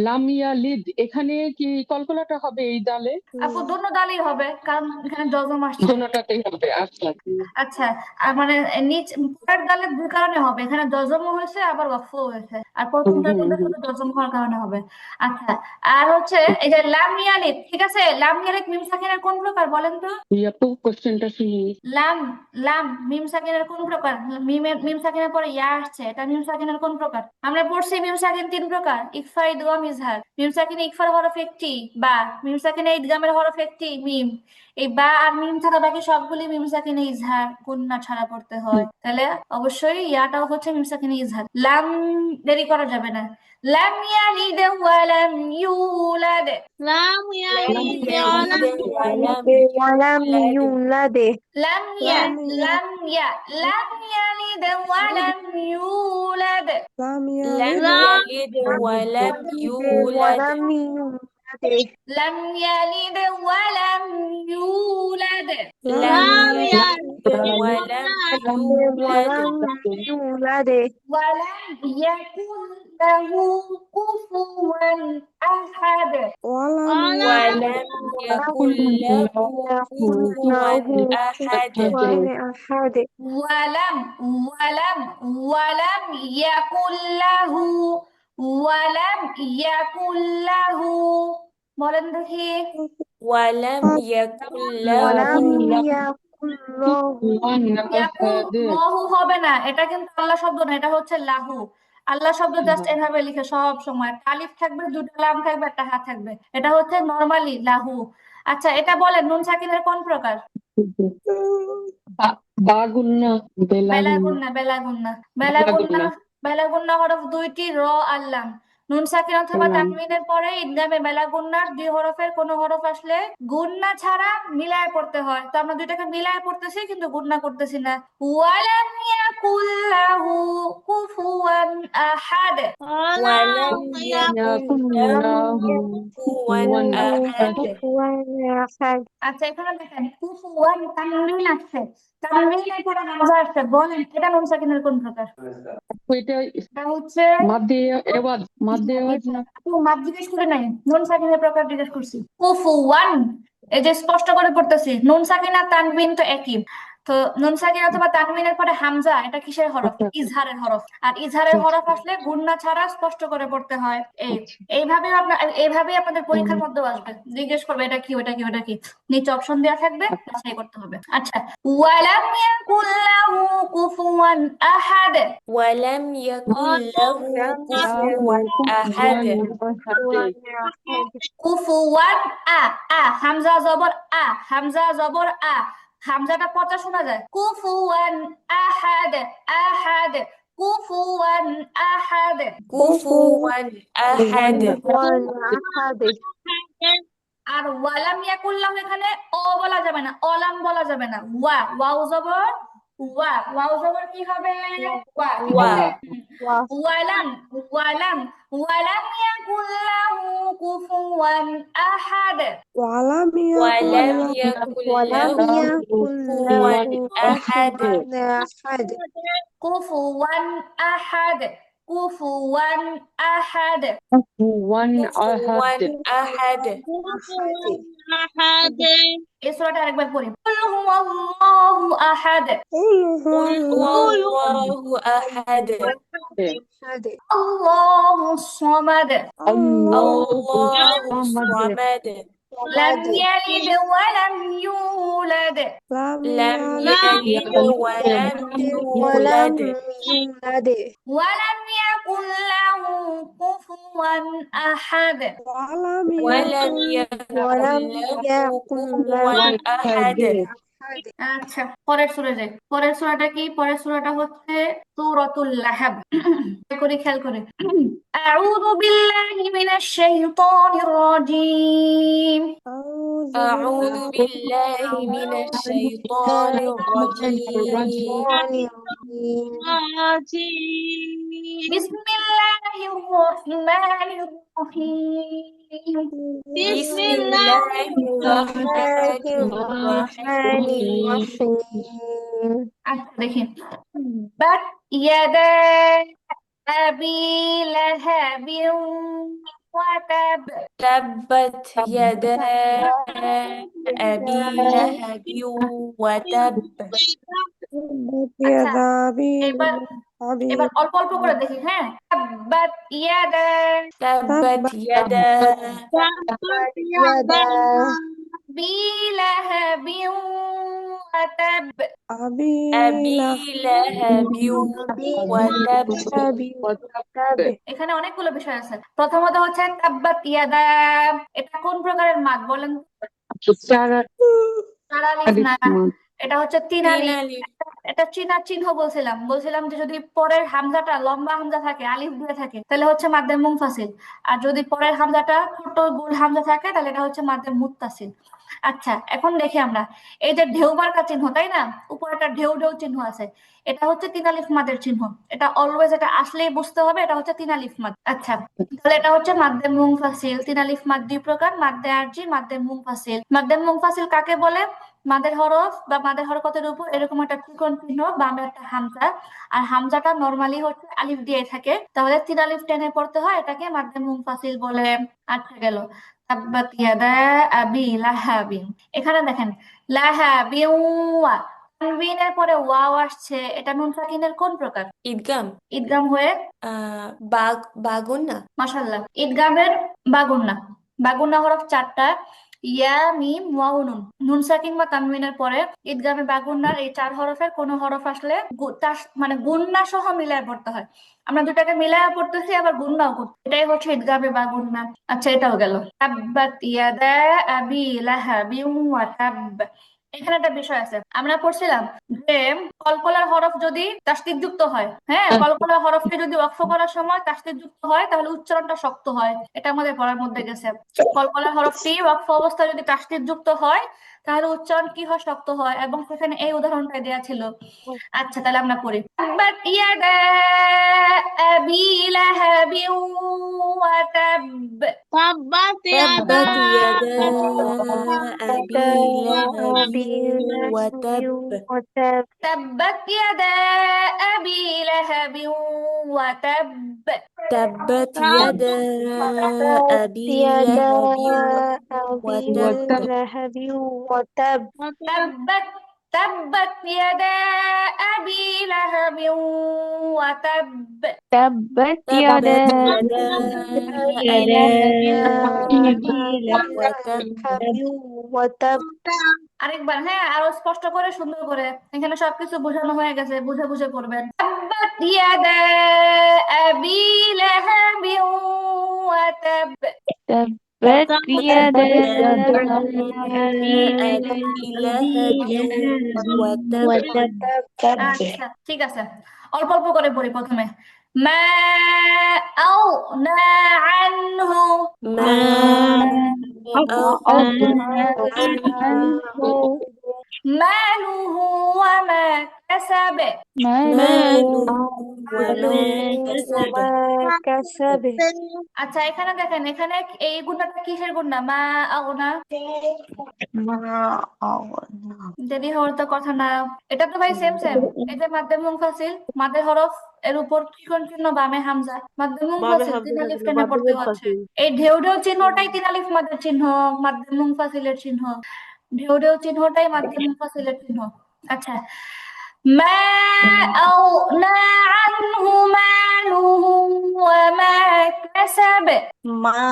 লামিয়া লিদ, এখানে কি কলকলাটা হবে এই দালে? আপু দোনো দালেই হবে, কারণ এখানে জজম আসছে। দোনোটাতেই হবে, আচ্ছা। আচ্ছা, আর মানে নিচ পরের দালে দুই কারণে হবে, এখানে জজমও হয়েছে আবার ওয়াকফও হয়েছে, আর প্রথমটার মধ্যে শুধু জজম হওয়ার কারণে হবে। আচ্ছা, আর হচ্ছে এই যে লাম ইয়ালিদ, ঠিক আছে, লাম ইয়ালিদ মিম সাকিনের কোন প্রকার বলেন তো? আপু কোশ্চেনটা শুনি। লাম লাম মিম সাকিনের কোন প্রকার? মিম সাকিনের পরে ইয়া আসছে, এটা মিম সাকিনের কোন প্রকার? আমরা পড়ছি মিম সাকিন তিন প্রকার: ইকফা, ইদগাম, ইজহার। মিম সাকিনে ইকফার হরফ একটি বা, মিম সাকিনে ইদগামের হরফ একটি মিম। এই বা আর মিম ছাড়া বাকি সবগুলি মিম সাকিনে ইজহার গুন্না ছাড়া পড়তে হয়, তাহলে অবশ্যই ইয়াটাও হচ্ছে মিম সাকিনে ইজহার। লাম দেরি করা যাবে না। লাম ইয়ালিদ ওয়া লাম ইউলাদ। لم يلد يلد ولم ولم يولد يولد لم ي لم لم ي لم يلد ولم يولد. لم لم يلد لم يلد ولم يولد ولم يولد لم يلد ولم يولد. لم لم يلد يلد ولم ولم يولد يولد ولم يكن له كفوا أحد. ولم ولم ولم يكن له كفوا أحد يكن أحد ولم يكن له ولم يكن له বলেন দেখি। ولم يكن له ولم يكن له ইয়াকুল লহু হবে না, এটা কিন্তু আল্লাহ শব্দ না, এটা হচ্ছে লাহু। আল্লাহ শব্দ জাস্ট এভাবে লিখে সব সময়, আলিফ থাকবে, দুটো লাম থাকবে, একটা হা থাকবে, এটা হচ্ছে নরমালি লাহু। আচ্ছা, এটা বলেন নুন সাকিনের কোন প্রকার? বাগুন্না, বেলাগুন্না, বেলাগুন্না বেলাগুন্না। বেলাগুন্না হরফ দুইটি, র আর লাম। নুন সাকিন অথবা তানবিনের পরে ইদগামে বেলাগুন্নার দুই হরফের কোন হরফ আসলে গুন্না ছাড়া মিলায় পড়তে হয়, তো আমরা দুইটাকে মিলায় পড়তেছি কিন্তু গুন্না করতেছি না। ওয়ালাম ইয়াকুল লাহু কুফুয়ান আহাদ। ولم ولم يكن يكن له كفوا كفوا أحد أحد আচ্ছা, এখানে দেখেন কুফুয়ান তানবিন আসছে, তানবিনের পরে হামজা আসছে, বলেন এটা নুন সাকিনের কোন প্রকার? এটা এটা হচ্ছে মাদ্দে আওয়াজ না? মাপ জিজ্ঞেস করে নাই, নুন সাকিনের প্রকার জিজ্ঞেস করছি। কুফুয়ান, এই যে স্পষ্ট করে পড়তেছি, নুন সাকিন আর তানবিন তো একই। তো নুন সাকিন অথবা তানবিনের পরে হামজা, এটা কিসের হরফ? ইজহারের হরফ। আর ইজহারের হরফ আসলে গুন্না ছাড়া স্পষ্ট করে পড়তে হয়। এইভাবেই আপনাদের পরীক্ষার মধ্যেও আসবে, জিজ্ঞেস করবে এটা কি, ওটা কি, ওটা কি, নিচে অপশন দেওয়া থাকবে, বাছাই করতে হবে। আচ্ছা, ওয়ালাম ইয়াকুল লাহু কুফুয়ান আহাদ। ولم يكن له كفوا أحد কুফুয়ান হামজা জবর হামজা জবর হামজাটা পচা শোনা যায়। কুফুয়ান আহাদ আহাদ কুফুয়ান আহাদ। كفوا أحد أحد আর ওয়ালাম ইয়াকুল্লাহ এখানে অ বলা যাবে না, অলাম বলা যাবে না, ওয়াও জবর ওয়াও জবর কি হবে? ঠিক ওয়া। আছে। ওয়ালাম ওয়ালাম ওয়ালাম ইয়াকুল্লাহু কুফুয়ান আহাদ। ولم ولم يكن يكن ولم له يكن كفوا له أحد أحد কুফুয়ান আহাদ কুফুয়ান আহাদ। كفوا كفوا أحد أحد أحد এই সূরাটা আরেকবার পড়ি। কুল হুয়াল্লাহু আহাদ قل هو الله أحد أحد আল্লাহুস সামাদ الله الله الصمد الصمد লাম صمد ইয়ালিদ ওয়া লাম ইউলাদ। لم لم يلد يلد ولم ولم يولد يولد ولم يكن له كفوا أحد. ولم ولم يكن يكن ولم له يكن كفوا له أحد أحد আচ্ছা, পরের সূরা যাই। পরের সূরাটা কি? পরের সূরাটা হচ্ছে সূরাতুল লাহাব। খেয়াল করে আউযু বিল্লাহি মিনাশ শাইতানির রাজীম। أعوذ بالله من الشيطان الرجيم বিসমিল্লাহির রাহমানির রহিম। بسم بسم الله الله الرحمن الرحمن الرحيم الرحيم আচ্ছা, দেখেন বাত ইয়াদা أبي لهب وتب. تبت يدا أبي لهب وتب আচ্ছা, يدا أبي এবার أبي এবার অল্প অল্প করে দেখি, হ্যাঁ। তাব্বাত ইয়াদা تبت تبت يدا يدا أبي لهب وتب. أبي أبي لهب وتب لهب وتب এখানে অনেকগুলো বিষয় আছে। প্রথমত হচ্ছে তাব্বাত ইয়াদা, এটা কোন প্রকারের মাদ বলেন? চারা চার আলিফ না, এটা হচ্ছে তিন তিন আলিফ। আলিফ এটা চিহ্ন চিহ্ন বলছিলাম যে যদি পরের হামজাটা লম্বা হামজা থাকে, আলিফ দিয়ে থাকে, তাহলে হচ্ছে মাদ্দে মুনফাসিল। আর যদি পরের হামজাটা ছোট গোল হামজা থাকে, তাহলে এটা হচ্ছে মাদ্দে মুত্তাসিল। আচ্ছা, এখন দেখি আমরা এই যে ঢেউ মার্কা চিহ্ন, তাই না? উপরে একটা ঢেউ ঢেউ চিহ্ন আছে, এটা হচ্ছে তিন আলিফ মাদের চিহ্ন। এটা অলওয়েজ, এটা আসলেই বুঝতে হবে এটা হচ্ছে তিন আলিফ মাদ। আচ্ছা, তাহলে এটা হচ্ছে মাদ্দে মুনফাসিল। তিন আলিফ মাদ দুই প্রকার, মাদ্দে আরজি, মাদ্দে মুনফাসিল। মাদ্দে মুনফাসিল কাকে বলে? মাদের হরফ বা মাদের হরকতের উপর এরকম একটা ত্রিকোণ চিহ্ন, বামে একটা হামজা, আর হামজাটা নরমালি হচ্ছে আলিফ দিয়ে থাকে, তাহলে তিন আলিফ টেনে পড়তে হয়, এটাকে মাদ্দে মুনফাসিল বলে। আচ্ছা, গেল তাব্বাত ইয়াদা আবি লাহাবিন। এখানে দেখেন লাহাবিন ওয়া, তানবিনের পরে ওয়াও আসছে, এটা নুন সাকিনের কোন প্রকার? ঈদগাম ঈদগাম হয়ে বাগুন না মাশাআল্লাহ, ঈদগামের বাগুন্না। বাগুন্না হরফ চারটা, ইয়া মিম ওয়াও নুন। নুন সাকিন বা তানবিনের পরে ঈদগামে বাগুন্নার এই চার হরফের কোন হরফ আসলে তার মানে গুন্না সহ মিলায় পড়তে হয়। আমরা দুটাকে মিলায় পড়তেছি, আবার গুন্নাও করতে, এটাই হচ্ছে ঈদগামে বাগুন্না। আচ্ছা, এটাও গেল। তাব্বাত ইয়াদা আবি লাহাবিন ওয়া তাব। এখানে একটা বিষয় আছে, আমরা পড়ছিলাম যে কলকলার হরফ যদি তাসদীদ যুক্ত হয়, হ্যাঁ, কলকলার হরফকে যদি ওয়াকফ করার সময় তাসদীদ যুক্ত হয়, তাহলে উচ্চারণটা শক্ত হয়। এটা আমাদের পড়ার মধ্যে গেছে। কলকলার হরফটি ওয়াকফ অবস্থায় যদি তাসদীদ যুক্ত হয়, তাহলে উচ্চারণ কি হয়? শক্ত হয়। এবং সেখানে এই উদাহরণটা দেওয়া ছিল। আচ্ছা, তাহলে আমরা পড়ি। তাব্বাত ইয়াদা আবি লাহাবিন ওয়া তাব। تبت تبت يدا يدا أبي لهب وتب وتب تبت يدا أبي لهب وتب. تبت يدا تبت أبي يدا لهب أبي وتب لهب وتب تبت تبت يدا أبي لهب وتب. تبت يدا تبت يدا يدا أبي لهب أبي وتب لهب وتب আরেকবার, হ্যাঁ, আরো স্পষ্ট করে সুন্দর করে। এখানে সবকিছু বোঝানো হয়ে গেছে, বুঝে বুঝে পড়বেন। تبت يدا أبي لهب وتب. تبت يدا أبي أبي لهب لهب وتب وتب আচ্ছা, ঠিক আছে, অল্প অল্প করে পড়ি। প্রথমে মা أغنى عنه ما أغنى عنه ماله وما كسب. ماله وما كسب وما كسب আচ্ছা, এখানে দেখেন, এখানে এই গুণাটা কিসের গুণা? মা আগনা, দেরি হওয়ার তো কথা না। এটা তো ভাই সেম সেম। এই যে মাদ্দে মুনফাসিল, মাদের হরফ এর উপর ত্রিকোণ চিহ্ন, বামে হামজা, মাদ্দে মুনফাসিল, তিন আলিফ টেনে পড়তে হচ্ছে। এই ঢেউ ঢেউ চিহ্নটাই তিন আলিফ মাদের চিহ্ন, মাদ্দে মুনফাসিলের চিহ্ন। ঢেউ ঢেউ চিহ্নটাই মাদ্দে মুনফাসিলের চিহ্ন। আচ্ছা, মা আগনা আনহু মালুহু ওয়া মা কাসাব। ما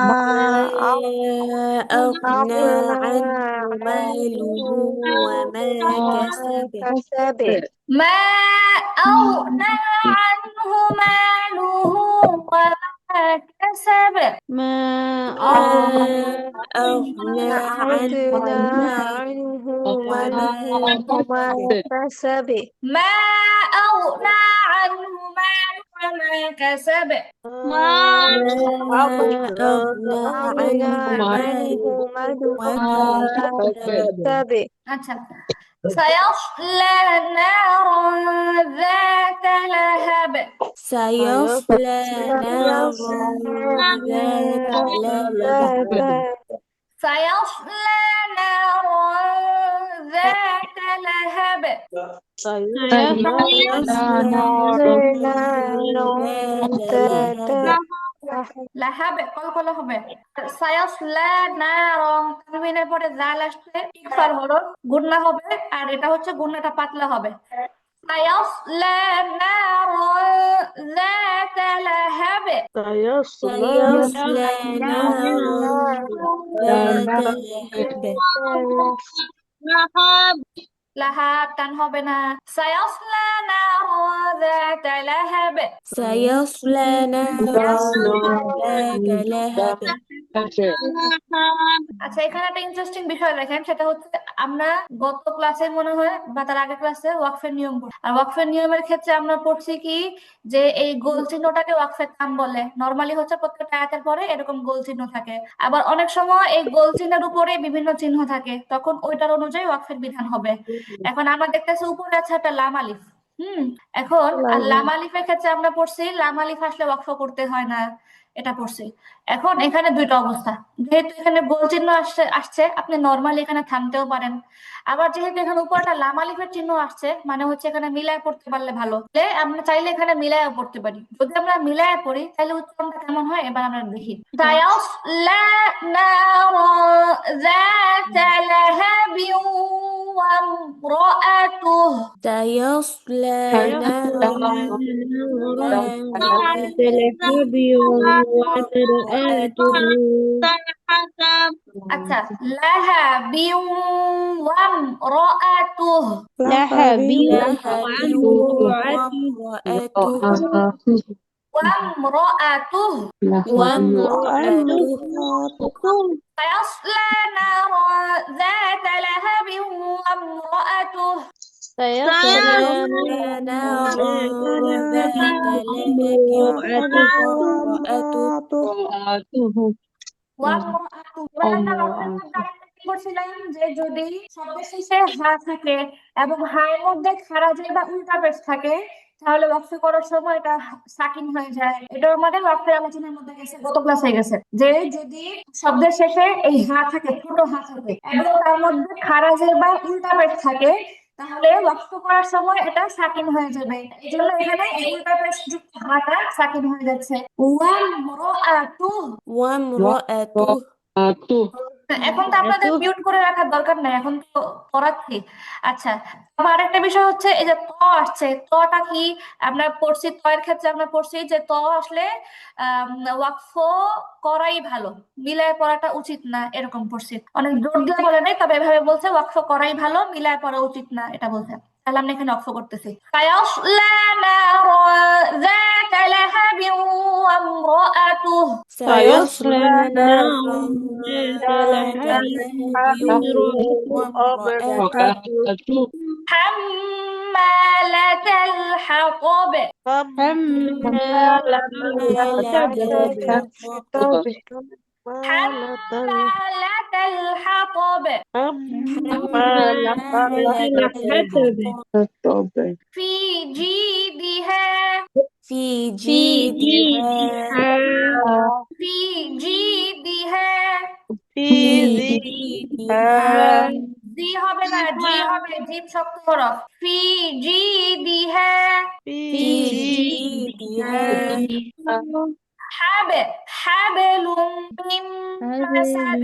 أغنى عنه ماله وما كسب كسب ما أغنى عنه ماله وما كسب. ما ما أغنى أغنى عنه ماله عنه وما ماله وما كسب كسب ما أغنى عنه ماله وما كسب. ما أغنى أغنى عنه عنه ماله ماله وما وما كسب كسب আচ্ছা, سيصلى نارا ذات لهب. سيصلى نارا ذات لهب سيصلى نارا ذات لهب. سيصلى نارا ذات লাহাবে কলকলা হবে। সায়াসলা নারং তানবিনের পরে জাল আসছে ইকফার হরফ গুন্না হবে, আর এটা হচ্ছে গুন্নাটা পাতলা হবে। সায়াসলা নারং যাতা লাহাবে। سيصلى سيصلى نارا ذات لهب লাহাব টান হবে না। সায়াসলা নারং যাতা লাহাবে। سيصلى نارا ذات لهب আচ্ছা, এখানে একটা ইন্টারেস্টিং বিষয় দেখেন, সেটা হচ্ছে আমরা গত ক্লাসে মনে হয় বা তার আগের ক্লাসে ওয়াকফের নিয়ম পড়ছি। আর ওয়াকফের নিয়মের ক্ষেত্রে আমরা পড়ছি কি, যে এই গোল চিহ্নটাকে ওয়াকফের কাম বলে। নর্মালি হচ্ছে প্রত্যেকটা আয়াতের পরে এরকম গোল চিহ্ন থাকে, আবার অনেক সময় এই গোল চিহ্নের উপরে বিভিন্ন চিহ্ন থাকে, তখন ওইটার অনুযায়ী ওয়াকফের বিধান হবে। এখন আমরা দেখতেছি উপরে আছে একটা লাম আলিফ। এখন আর লাম আলিফের ক্ষেত্রে আমরা পড়ছি লাম আলিফ আসলে ওয়াকফ করতে হয় না, এটা পড়ছি। এখন এখানে দুইটা অবস্থা, যেহেতু এখানে গোল চিহ্ন আসছে আসছে আপনি নর্মালি এখানে থামতেও পারেন, আবার যেহেতু এখানে উপরটা লাম আলিফের চিহ্ন আসছে মানে হচ্ছে এখানে মিলায় পড়তে পারলে ভালো। আমরা চাইলে এখানে মিলায় পড়তে পারি। যদি আমরা মিলায় পড়ি তাহলে উচ্চারণটা কেমন হয় এবার আমরা দেখি। সায়াসলা নারা যাতা লাহাবি ওয়া ইমরাআতুহু। سيصلى نارا ذات لهب وامرأته আচ্ছা, লাহাবি ওয়া ইমরাআতুহু। لهب لهب وامرأته وامرأته وامرأته سيصلى نارا ذات لهب وامرأته سيصلى نارا ذات لهب وامرأته এবার আমরা রফের মধ্যে আরেকটা কি করছিলাম, যে যদি শব্দের শেষে হা থাকে এবং হায়ের মধ্যে খারাজি বা উল্টা পেশ থাকে তাহলে ওয়াকফ করার সময় এটা সাকিন হয়ে যায়। এটা আমাদের ওয়াকফের আলোচনার মধ্যে গেছে, গত ক্লাসে গেছে, যে যদি শব্দের শেষে এই হা থাকে, ছোট হা থাকে এবং তার মধ্যে খারাজি বা উল্টা পেশ থাকে তাহলে ওয়াকফ করার সময় এটা সাকিন হয়ে যাবে। এই জন্য এখানে এই উল্টা পেশ যুক্ত হাটা সাকিন হয়ে যাচ্ছে। وامرأته এখন তো আপনাদের মিউট করে রাখার দরকার নাই, এখন তো পড়াচ্ছি। আচ্ছা, আবার আরেকটা বিষয় হচ্ছে এই যে ত আসছে, তটা কি আমরা পড়ছি, তয়ের ক্ষেত্রে আমরা পড়ছি যে ত আসলে ওয়াকফ করাই ভালো, মিলায় পড়াটা উচিত না, এরকম পড়ছি। অনেক জোর দিয়ে বলে নাই, তবে এভাবে বলছে ওয়াকফ করাই ভালো, মিলায় পড়া উচিত না, এটা বলছে। তাহলে আমরা এখানে ওয়াকফ করতেছি। সায়াসলা নারা যাতা লাহাবি ওয়া ইমরাআতুহু। سيصلى نارا ذات لهب وامرأته حمالة الحطب. حمالة الحطب حمالة الحطب. في جيدها. في جيدها في جيدها. জি হবে না, জি হবে, জিম শক্ত হরফ। ফি জিদিহা। في جيدها হাবলুম মিন মাসাদ।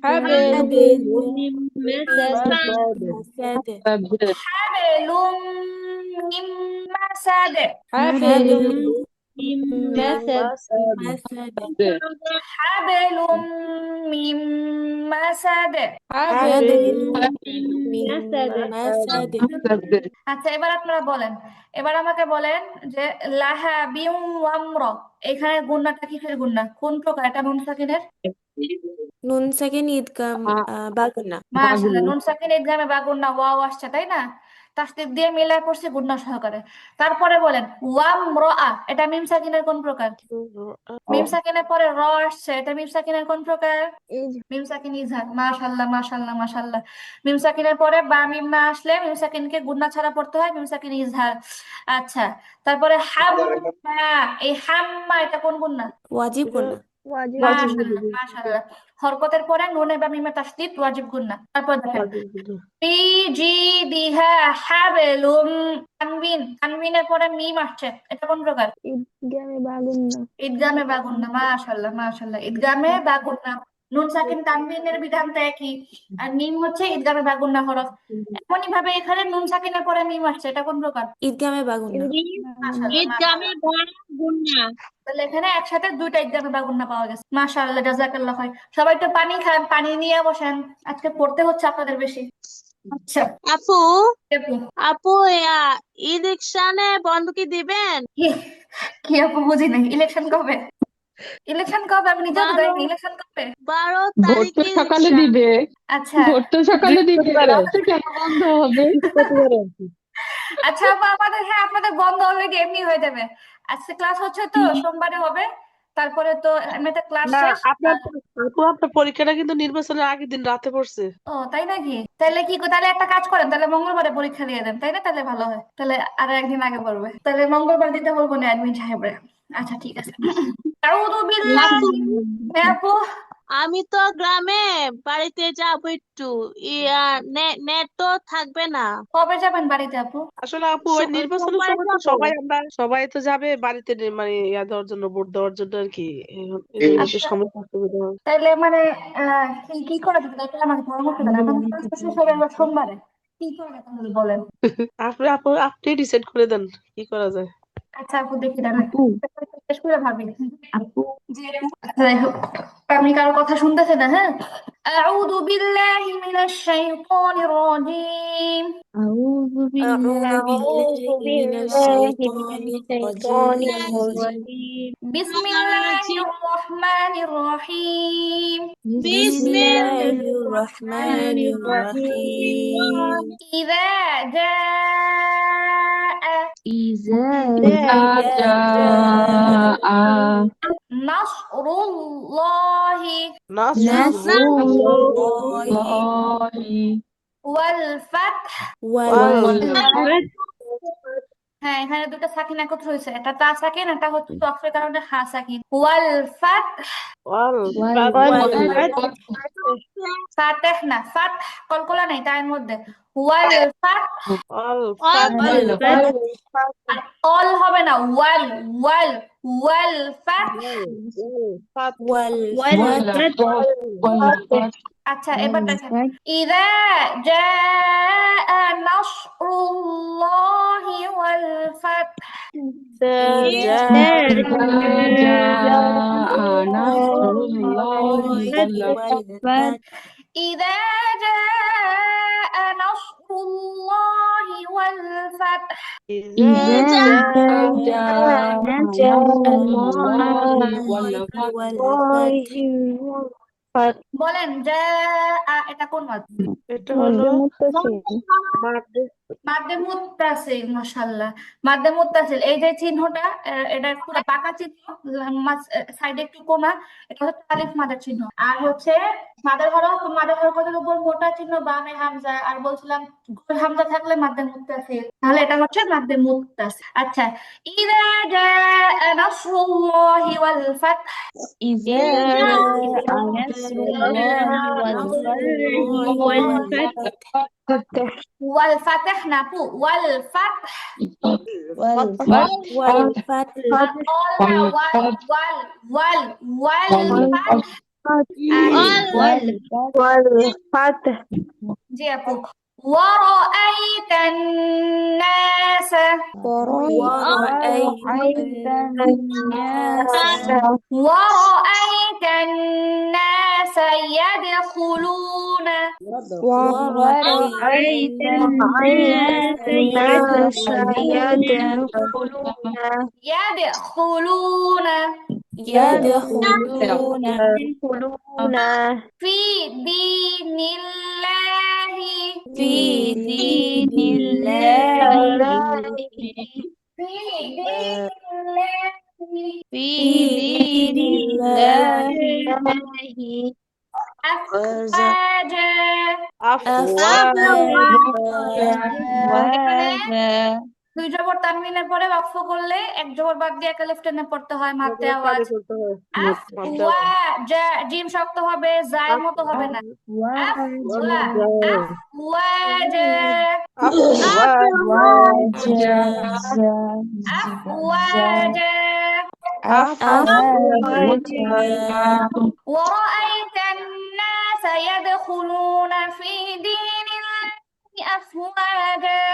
حبل من مسد হাবলুম মিন মাসাদ। حبل من مسد হাবলুম মিন মাসাদ। حبل من مسد আচ্ছা, এবার আপনারা বলেন, এবার আমাকে বলেন যে লাহাবিউ ওয়ামরা, এখানে গুণনাটা কিসের গুণনা, কোন প্রকার? এটা নুন সাকিনের। নুন সাকিন ইদগাম বাগুনা মাশাআল্লাহ, নুন সাকিন ইদগামে বা গুণনা ওয়াও আসছে তাই না, তাসদীদ দিয়ে মিলায় পড়ছি গুণনা সহকারে। তারপরে বলেন ওয়ামরা, এটা মিম সাকিনের কোন প্রকার? মিম সাকিনের পরে র আসছে, এটা মিম সাকিনের কোন প্রকার? মিম সাকিন ইজহার। মাশাআল্লাহ মাশাআল্লাহ মাশাআল্লাহ। মিম সাকিনের পরে বা মিম না আসলে মিম সাকিনকে গুণনা ছাড়া পড়তে হয়, মিম সাকিন ইজহার। আচ্ছা, তারপরে হাম্মা, এই হাম্মা এটা কোন গুণনা? ওয়াজিব গুনা ওয়াজিব ওয়াজিব গুন্না। মাশাআল্লাহ মাশাআল্লাহ। হরকতের পরে নুনে বা মিমে তাসদীদ ওয়াজিব গুন্না। তারপর দেখেন ফি জিদিহা হাবলুম, তানবিনের পরে মিম আসছে, এটা কোন প্রকার? ইদগামে বা গুন্না। ঈদগামে বা গুন্না। মাশাআল্লাহ মাশাআল্লাহ, ঈদগামে বা গুন্না। নুন সাকিন তানবিনের বিধান তো একই, আর মিম হচ্ছে ঈদগামে বা গুন্না হরফ। এমনই ভাবে এখানে নুন সাকিনের পরে মিম আসছে, এটা কোন প্রকার? ঈদগামে বাগুন্না। মাশাআল্লাহ ইদগামে মাশাআল্লাহ। বা গুন্না। তাহলে এখানে একসাথে দুইটা ঈদগামে বা গুন্না পাওয়া গেছে। মাশাআল্লাহ জাযাকাল্লাহ খাইর। সবাই তো পানি খান, পানি নিয়ে বসেন, আজকে পড়তে হচ্ছে আপনাদের বেশি। আচ্ছা আপু আপু, আপু ইলেকশনে বন্ধ কি দিবেন? কি কি আপু বুঝি নাই, ইলেকশন কবে? ইলেকশন কবে? আমি নিজেও তো 12 দেয়নি। ইলেকশন কবে? 12 ভোট তো তারিখে সকালে ইলেকশন। দিবে, আচ্ছা ভোট তো সকালে দিবে, বৃহস্পতিবারে রাত্রে কেন বন্ধ হবে? বৃহস্পতিবারে আর কি। আচ্ছা আপু, আমাদের হ্যাঁ আপনাদের বন্ধ অলরেডি এমনি হয়ে যাবে। আজকে ক্লাস হচ্ছে তো সোমবারে হবে, তারপরে তো এমনিতে ক্লাস না, শেষ। আপনার আপু আপনার পরীক্ষাটা কিন্তু নির্বাচনের আগের দিন রাতে পড়ছে। ও তাই নাকি? তাহলে কি তাহলে একটা কাজ করেন, তাহলে মঙ্গলবারে পরীক্ষা দিয়ে দেন, তাই না? তাহলে ভালো হয়, তাহলে আর একদিন আগে পড়বে, তাহলে মঙ্গলবার দিতে বলবো না অ্যাডমিন সাহেবরে। আচ্ছা ঠিক আছে। আউযু আপু বিল্লাহি। হ্যাঁ আপু, আমি তো গ্রামে বাড়িতে যাবো একটু। নেট তো থাকবে না। কবে যাবেন বাড়িতে আপু? আসলে আপু ওই নির্বাচনের সোমবারে সময় তো যাবো। সবাই তো যাবে বাড়িতে মানে ইয়া দেওয়ার জন্য, ভোট দেওয়ার জন্য আর কি। এই একটু আচ্ছা সময় থাকতে হবে তোমার। তাহলে মানে কি করা যেতে পারে? তাহলে আমাকে পরামর্শ দেন। এখন তো ক্লাস শেষ হবে এবার সোমবারে, কি করা যায় তাহলে বলেন। আপনি ডিসাইড করে দেন কি করা যায়। আচ্ছা আপু দেখি দাঁড়ান, শেষ করে ভাবি। জি আপু। আচ্ছা, যাই হোক, আপনি কারো কথা শুনতেছেন না, হ্যাঁ? আউযু বিল্লাহি মিনাশ শাইতানির রাজিম। أعوذ أعوذ بالله بالله من من الشيطان الشيطان الرجيم. الرجيم বিসমিল্লাহির রহমানির রহিম। بسم بسم الله الله الرحمن الرحمن الرحيم الرحيم. إذا جاء إذا إذا إذا جاء جاء نصر الله নাসরুল্লাহ نصر الله الله والفتح। والفتح والفتح হ্যাঁ এখানে দুটো সাকিন একত্র হয়েছে, একটা তা সাকিন, একটা হচ্ছে ওয়াকফের কারণে হা সাকিন। ওয়াল ফাত, والفتح ফাতেহ না, ফাত কলকলা নেই তার মধ্যে। ওয়াল ফাত, والفتح আর অল হবে না, ওয়াল ওয়াল ওয়াল ফাত। والفتح والفتح. والفتح আচ্ছা এবার দেখেন, ইযা জাআ নাসরুল্লাহি ওয়াল ফাত। إذا جاء نصر الله الله والفتح. إذا جاء نصر الله والفتح إذا جاء نصر الله والفتح বলেন যা এটা কোন মাদ? এটা হলো মাদ্দে মাদ্দে মুত্তাসিল। মাশাআল্লাহ, মাদ্দে মুত্তাসিল। এই যে চিহ্নটা, এটা পুরো বাঁকা চিহ্ন, সাইডে একটু কোনা, এটা হচ্ছে আলিফ মাদের চিহ্ন। আর হচ্ছে মাদের হরকতের উপর মোটা চিহ্ন বামে হামজা, আর বলছিলাম গোল হামজা থাকলে মাদ্দে মুত্তাসিল, তাহলে এটা হচ্ছে মাদ্দে মুত্তাসিল। আচ্ছা, ইযা জাআ নাসরুল্লাহি ওয়াল ফাতহ। إذا جاء نصر الله والفتح ওয়াল ফাতহ না আপু, ওয়াল ফাতহ। والفتح والفتح. আর অল না, ওয়াল ওয়াল ওয়াল ওয়াল ফাতহ। والفتح জি আপু। ورأيت الناس ورأيت ورأيت الناس ورأيت الناس يدخلون ورأيت الناس يدخلون يدخلون في دين الله في دين الله في دين الله في دين الله أفواجا। أفواجا أفواجا দুই জবর তানবিনের পরে ওয়াকফ করলে এক জবর বাদ দিয়ে একা লেফট টেনে পড়তে হয় মাদ্দে আওয়াজ। আফ ওয়া জা, জিম শক্ত হবে, জায়ের মতো হবে না। আফ ওয়া, আফ ওয়া জা, আফ ওয়া জা। ورأيت الناس يدخلون في دين الله أفواجا.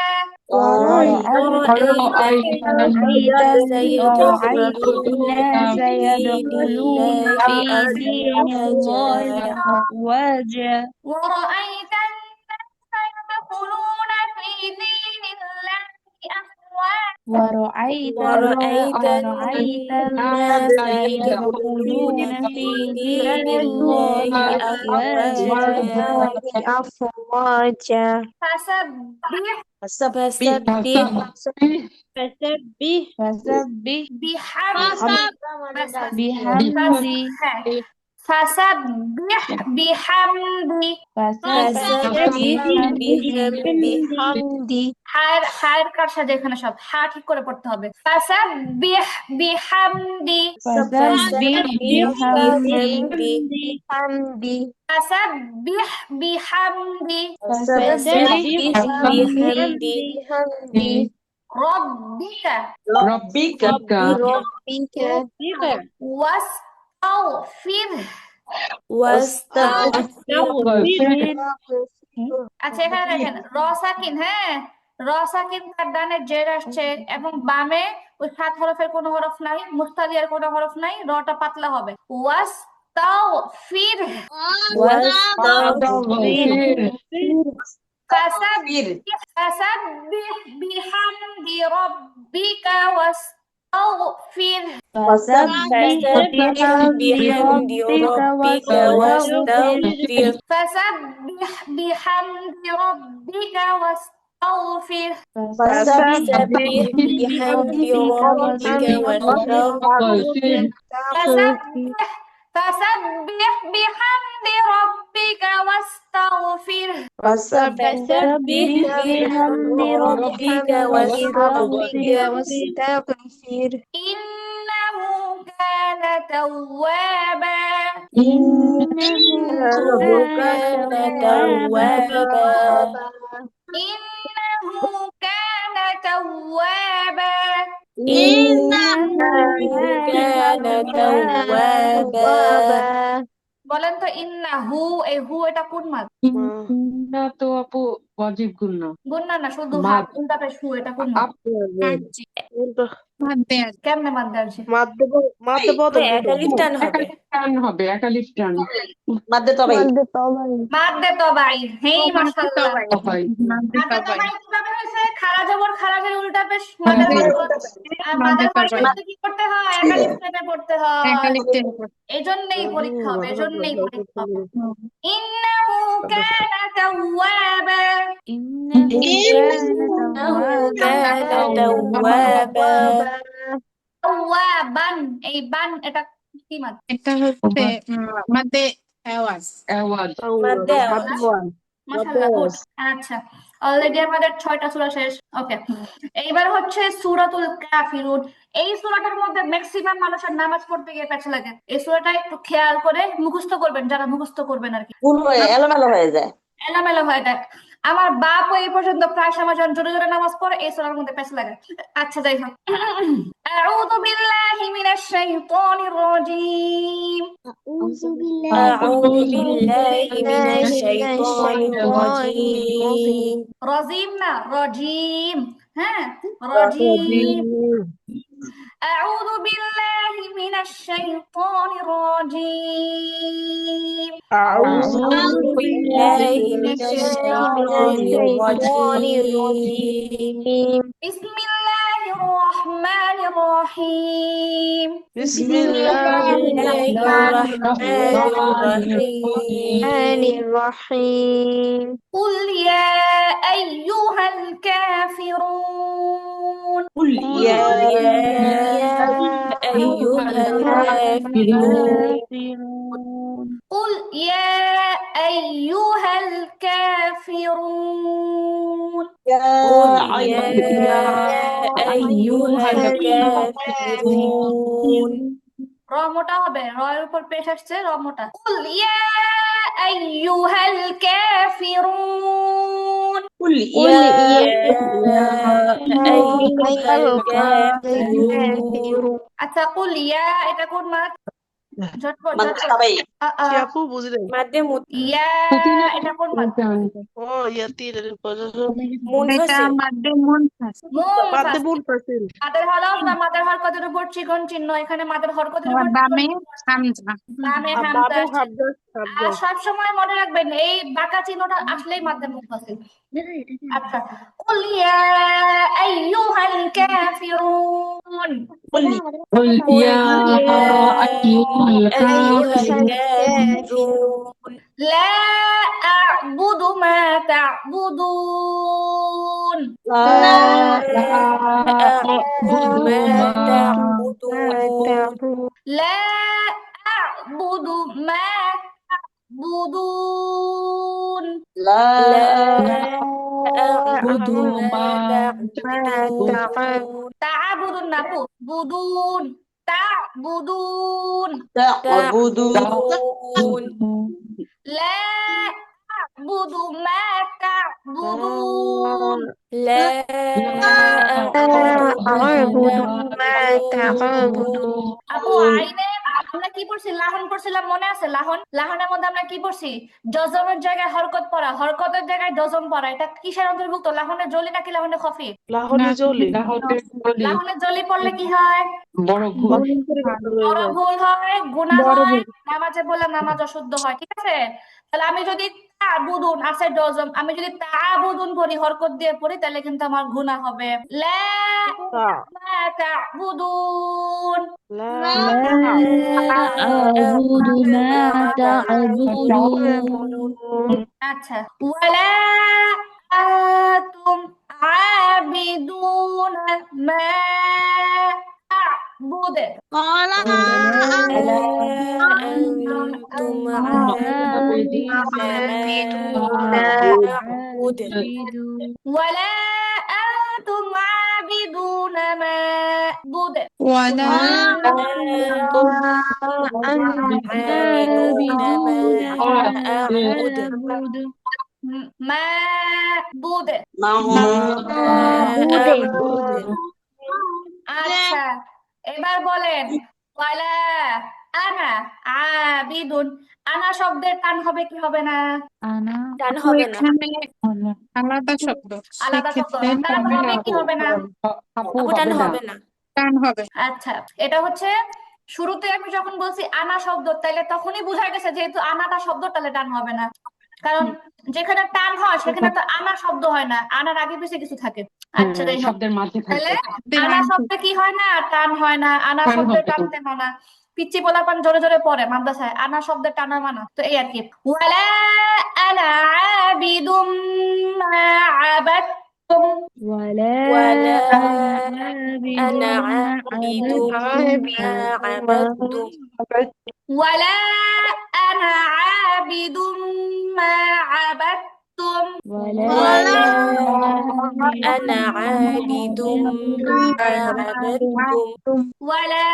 ورأيت ورأيت الناس ورأيت يدخلون الناس في دين يدخلون الله في دين الله أفواجا أفواجا ورأيت الناس يدخلون في دين الله أفواجا. ورأيت ورأيت ورأيت الناس الناس يدخلون يدخلون في في دين دين الله الله أفواجا أفواجا فسبح فسبح فسبح بحمد بس بحمدي فسبح بحمدي فسبح بحمدي হায়ের কার সাথে এখানে সব হা ঠিক করে পড়তে হবে। ফাসাব্বিহ বিহামদি, فسبح بحمدي بحمدي ফাসাব্বিহ বিহামদি فسبح بحمدي بحمدي রব্বিকা ربك ربك ওয়াস্তাগফির। واستغفر আচ্ছা এখানে দেখেন র সাকিন, হ্যাঁ র সাকিন তার ডানে জের আসছে এবং বামে ওই 7 হরফের কোনো হরফ নাই, মুস্তালিয়ার কোনো হরফ নাই, রটা পাতলা হবে। ওয়াস্তাগফির فسبح بحمد ربك واستغفر. فسبح بحمد ربك واستغفر فسبح بحمد ربك واستغفر. فسبح بحمد ربك واستغفر فسبح بحمد ربك واستغفر. فسبح بحمد ربك واستغفر إنه كان توابا. إنه كان توابا إنه كان توابا. إنه كان توابا বলেন তো ইন্নাহু, এই হু এটা কোন মাদ? না তো আপু ওয়াজিব গুণ গুন্না না, শুধু মাদ। হাত উল্টা পেশ হু, এটা কোন মাদ? কেমনে মাদ দেওয়া? একালিফ টান হবে টান হবে একালিফ টান মাদ দে তবাই। হেই মাশাআল্লাহ, হয় মাদ দে তবাই কিভাবে হয়েছে? খারা জবর খারাজের উল্টা পেশ মাদের পরে, আর মাদের পরে কি করতে হয়? একালিফ টেনে পড়তে হয়। এজন্যই পরীক্ষা হবে, এজন্যই পরীক্ষা হবে। ইন্নাহু কানা তাওয়াবা। إنه كان كان توابا তাওয়াবান, এই বান এটা কি মাদ? এটা হচ্ছে মাদ্দে আওয়াজ। আওয়াজ মাদ্দে আওয়াজ মাশাআল্লাহ, গুড। আচ্ছা অলরেডি আমাদের 6টা সূরা শেষ। ওকে, এইবার হচ্ছে সূরাতুল কাফিরুন। এই সূরাটার মধ্যে ম্যাক্সিমাম মানুষের নামাজ পড়তে গিয়ে পেছে লাগে। এই সূরাটা একটু খেয়াল করে মুখস্থ করবেন, যারা মুখস্থ করবেন আর কি। এলোমেলো হয়ে যায়। এলোমেলো হয়ে যায়। আমার বাপও এই পর্যন্ত প্রায় সময় যখন জোরে জোরে নামাজ পড়ে এই সূরার মধ্যে পেছে লাগে। আচ্ছা যাই হোক, আউযু বিল্লাহি মিনাশ শাইতানির রাজীম। أعوذ بالله من الشيطان الرجيم রাজিম না, রাজিম। হ্যাঁ, রাজিম। أعوذ بالله من الشيطان الرجيم. أعوذ بالله من الشيطان الرجيم بسم الله الرحمن الرحيم. بسم الله الرحمن الرحيم الرحيم قل يا أيها الكافرون. قل يا أيها الكافرون قل يا أيها الكافرون. قل يا أيها الكافرون র মোটা হবে, র এর উপর পেশ আসছে, র মোটা। কুল ইয়া আইয়ুহাল কাফিরুন। قل قل يا يا أيها أيها الكافرون الكافرون আচ্ছা, কুল ইয়া এটা কোন মাদ? ঝটপট من ঝটপট। الطبيعي কি আপু বুঝি নাই? মাদ্দে ইয়া এটা কোন মাদ? ও ইয়াতিনের উপর এটা মুনফাসিল মাদ্দে মুনফাসিল। বাদে মুনফাসিল। মুনফাসিল। মাদের হরফ না মাদের হরকতের উপর চিকন চিহ্ন, এখানে মাদের হরকতের উপর চিকন বামে চিহ্ন। হামজা। বামে আর হামজা বামে আসছে। হামজা আর হামজা। সবসময় মনে রাখবেন এই বাঁকা চিহ্নটা আসলেই মাদ্দে মুনফাসিল। আচ্ছা, কুল ইয়া আইয়ুহাল কাফিরুন। قل قل يا يا أيها أيها الكافرون الكافرون لا أعبد ما تعبدون. لا لا أعبد أعبد ما ما تعبدون لا أعبد ما تعبدون. لا لا أعبد أعبد ما ما تعبدون تعبدون না বুদুন, تعبدون. تعبد تعبدون لا أعبد ما تعبدون. لا أعبد ما أعبد ما تعبدون আপু আইনে আমরা কি পড়ছি, লাহন পড়ছিলাম, মনে আছে? লাহন, লাহনের মধ্যে আমরা কি পড়ছি? জজমের জায়গায় হরকত পড়া, হরকতের জায়গায় জজম পড়া। এটা কিসের অন্তর্ভুক্ত? লাহনের জলি নাকি লাহনের খফি? লাহনে জলি। লাহনের জলি পড়লে কি হয়? বড় ভুল বড় ভুল হয়, গুনাহ বড় হয়, ভুল। নামাজে বললে নামাজ অশুদ্ধ হয়। ঠিক আছে, তাহলে আমি যদি তাবুদুন আছে জজম, আমি যদি তাবুদুন পড়ি, হরকত দিয়ে পড়ি, তাহলে কিন্তু আমার গুনাহ হবে। লা তা মা তাবুদুন। লা لا أعبد ما تعبدون আচ্ছা, ওয়ালা আতুম আবিদুনা মা আ'বুদ। قال ولا أنتم أنتم عابدون عابدون ما أعبد ولا أنتم عابدون ما أعبد. ولا أنتم عابدون ما أعبد ما أعبد. ما ما هو أعبد আচ্ছা, এবার বলেন ওয়ালা আনা আবিদুন। আনা শব্দের টান হবে কি হবে না? টান আপু হবে না এখানে আলাদা শব্দ, আলাদা শব্দ, সেক্ষেত্রে টান হবে কি হবে না? আপু আপু টান হবে না হবে না টান হবে। আচ্ছা, এটা হচ্ছে শুরুতে আমি যখন বলছি আনা শব্দ, তাহলে তখনই বোঝা গেছে যেহেতু আনাটা শব্দ, তাহলে টান হবে না। কারণ যেখানে টান হয় সেখানে তো আনা শব্দ হয় না, আনার আগে পিছে কিছু থাকে। আচ্ছা, যাই হোক, শব্দের মাঝে তাহলে থাকবে আনা শব্দে কি হয় না? টান হয় না। আনা টান শব্দে হবে। টানতে মানা। পিচ্চি পোলাপান জোরে জোরে পড়ে মাদ্রাসায়, আনা শব্দে টানা মানা। তো এই আর কি। ওয়ালা আনা আবিদুম মা আবাদতুম। ولا ولا أنا أنا عابد عابد ما عبدتم ولا أنا عابد ما عبدتم. ولا أنا عابد ما عبدتم ولا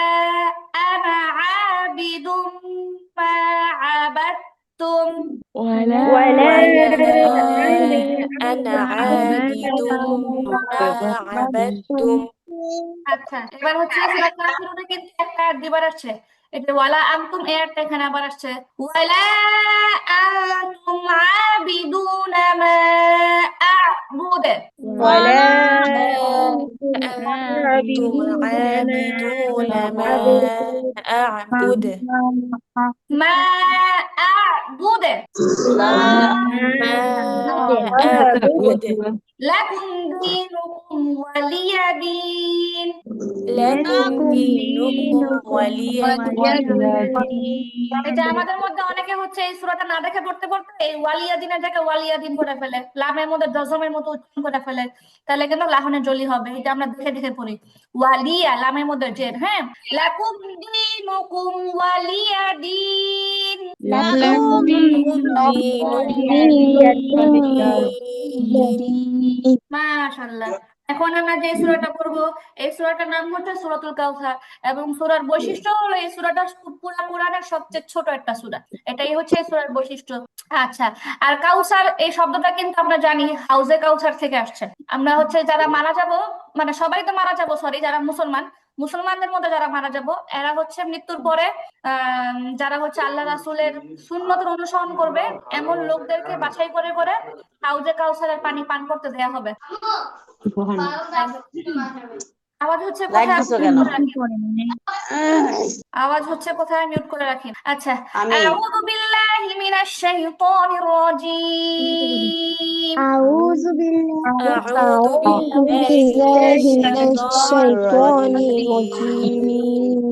أنا عابد ما عبدتم. ولا ولا أنا عابد ما عبدتم আচ্ছা, এবার হচ্ছে সূরা কাফিরুনে কিন্তু একটা আয়াত দুইবার আসছে। এটা ওয়ালা আনতুম, এই আয়াতটা এখানে আবার আসছে। ওয়ালা আনতুম আবিদুনা মা আ'বুদ। ولا أنتم عابدون ما أعبد মা আ'বুদ। ما أعبد লাকুম দীনুকুম ওয়ালিয়া দীন। لكم دينكم ولي এটা আমাদের মধ্যে অনেকে হচ্ছে এই সূরাটা না দেখে পড়তে পড়তে এই ওয়ালিয়া দিনের জায়গায় ওয়ালিয়া দিন করে ফেলে, লামের মধ্যে জজমের মতো উচ্চারণ করে ফেলে, তাহলে কিন্তু লাহনে জলি হবে। এটা আমরা দেখে দেখে পড়ি। ওয়ালিয়া লামের মধ্যে জের, হ্যাঁ। লাকুম দীনুকুম ওয়ালিয়া দিন। لكم دينكم ولي دين মাশাআল্লাহ। এখন আমরা যে সূরাটা পড়বো এই সূরাটার নাম হচ্ছে সূরাতুল কাউসার এবং সূরার বৈশিষ্ট্য হলো এই সূরাটা পুরা কোরআনের সবচেয়ে ছোট একটা সূরা। এটাই হচ্ছে এই সূরার বৈশিষ্ট্য। আচ্ছা, আর কাউসার এই শব্দটা কিন্তু আমরা জানি হাউজে কাউসার থেকে আসছে। আমরা হচ্ছে যারা মারা যাব, মানে সবাই তো মারা যাব, সরি, যারা মুসলমানদের মধ্যে যারা মারা যাব এরা হচ্ছে মৃত্যুর পরে যারা হচ্ছে আল্লাহ রাসূলের সুন্নতের অনুসরণ করবে এমন লোকদেরকে বাছাই করে করে হাউজে কাউসারের পানি পান করতে দেয়া হবে। আওয়াজ হচ্ছে লাইট কোথায় দিছো মিউট কেন? করে রাখি, আওয়াজ হচ্ছে কোথায় মিউট করে রাখি। আচ্ছা, আমি আউযু বিল্লাহি মিনাশ শাইতানির রাজীম। أعوذ بالله أعوذ أعوذ بالله بالله من من الشيطان الشيطان الرجيم الرجيم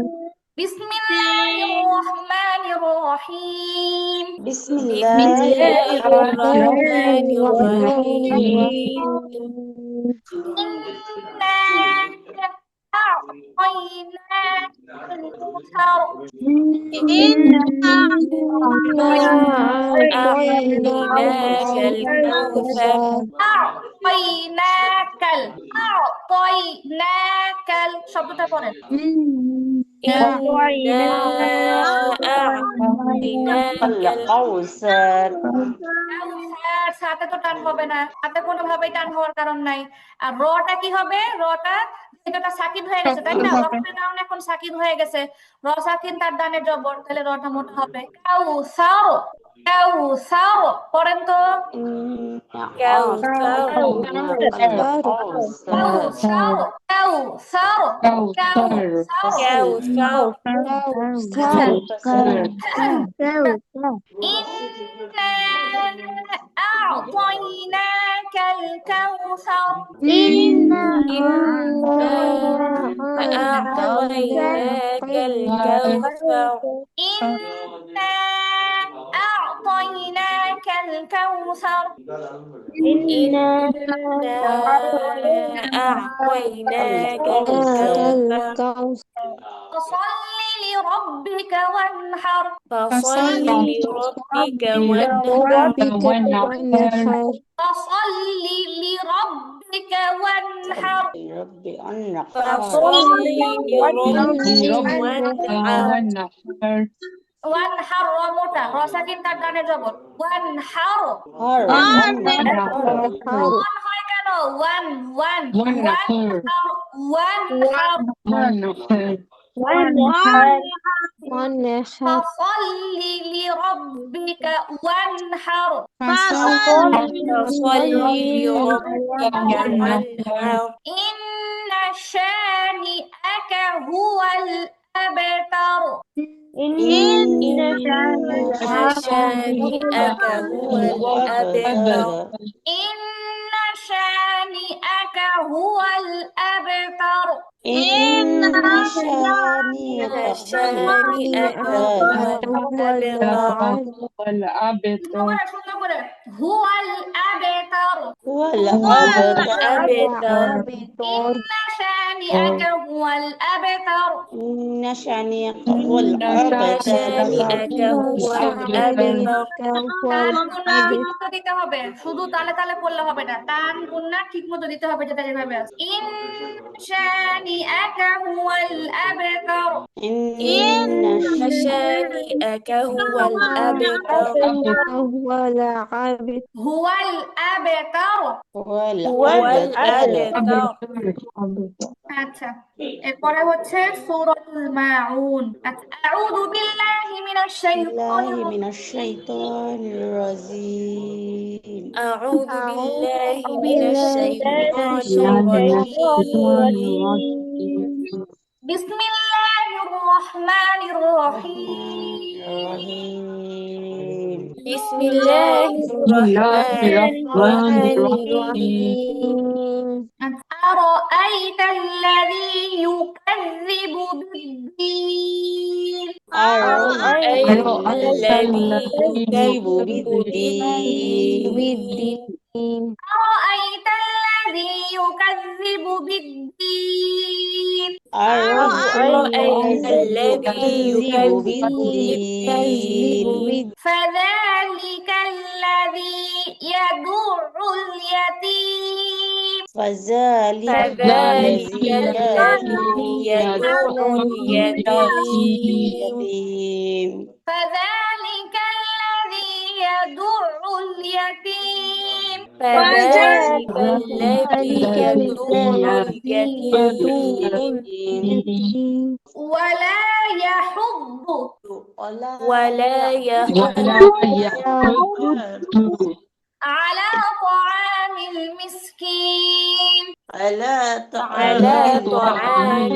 বিসমিল্লাহির রহমানির রহিম। بسم بسم الله الله الرحمن الرحمن الرحيم الرحيم إنا أعطيناك الكوثر. إنا إنا أعطيناك أعطيناك الكوثر الكوثر أعطيناك শব্দটা পড়েন। إنا أعطيناك الكوثر কাউসার, সাথে তো টান হবে না, সাথে কোনোভাবেই টান হওয়ার কারণ নাই। আর রটা কি হবে? রটা যেটা সাকিন হয়ে গেছে, তাই না? ওয়াক্ফের কারণে এখন সাকিন হয়ে গেছে। র সাকিন তার ডানে জবর, তাহলে রটা মোটা হবে। কাউসার, কাউসার পড়েন তো। كوثر কাউসার, কাউসার, কাউসার। كوثر আচ্ছা, كوثر إنا أعطيناك الكوثر. إنا أعطيناك الكوثر إنا أعطيناك الكوثر. إنا أعطيناك الكوثر فصل لربك وانحر. فصل لربك وانحر ربك وانحر فصل لربك وانحر. رب النحر فصل لربك وانحر وانحر وموتا راسكين তার ডানে জবর وانحر هر وانحر ওয়ান হয় কেন? One one وانحر وانحر فصل لربك وانحر. فصل لربك وانحر إن شانئك هو الأبتر. إن شانئك هو الأبتر إن شانئك هو الأبتر. إن شانئك هو الأبتر তোমরা সুন্দর করে هو الأبتر. هو الأبتر إن شانئك هو الأبتر. إن شانئك هو إن الأبتر شانئك هو الأبتر টান গুণা ঠিক মতো দিতে হবে, শুধু তালে তালে পড়লে হবে না, টান গুণা ঠিক মতো দিতে হবে, যেটা যেভাবে আছে। ইন শানিআকা হুয়াল আবতার। إن شانئك هو الأبتر هو العبد হুয়াল আবতার। هو هو الأبتر الأبتر আচ্ছা, এরপরে হচ্ছে সূরাতুল মাউন। আচ্ছা, আউযু বিল্লাহি মিনাশ بالله শাইতানির من الشيطان الرجيم أعوذ بالله من بالله الشيطان الرجيم বিসমিল্লাহির রহমানির রহিম। الرحيم بسم الله الرحمن الرحيم أرأيت الذي يكذب بالدين. أرأيت الذي يكذب بالدين أرأيت الذي يكذب بالدين. أرأيت الذي يكذب بالدين فذلك الذي يدع اليتيم. فذلك فذلك الذي الذي يدعو يدعو اليتيم اليتيم فذلك الذي يدع اليتيم فذلك الذي فذلك يدعو الذي يدعو اليتيم اليتيم ولا يحض ولا يحض على طعام المسكين على على طعام على طعام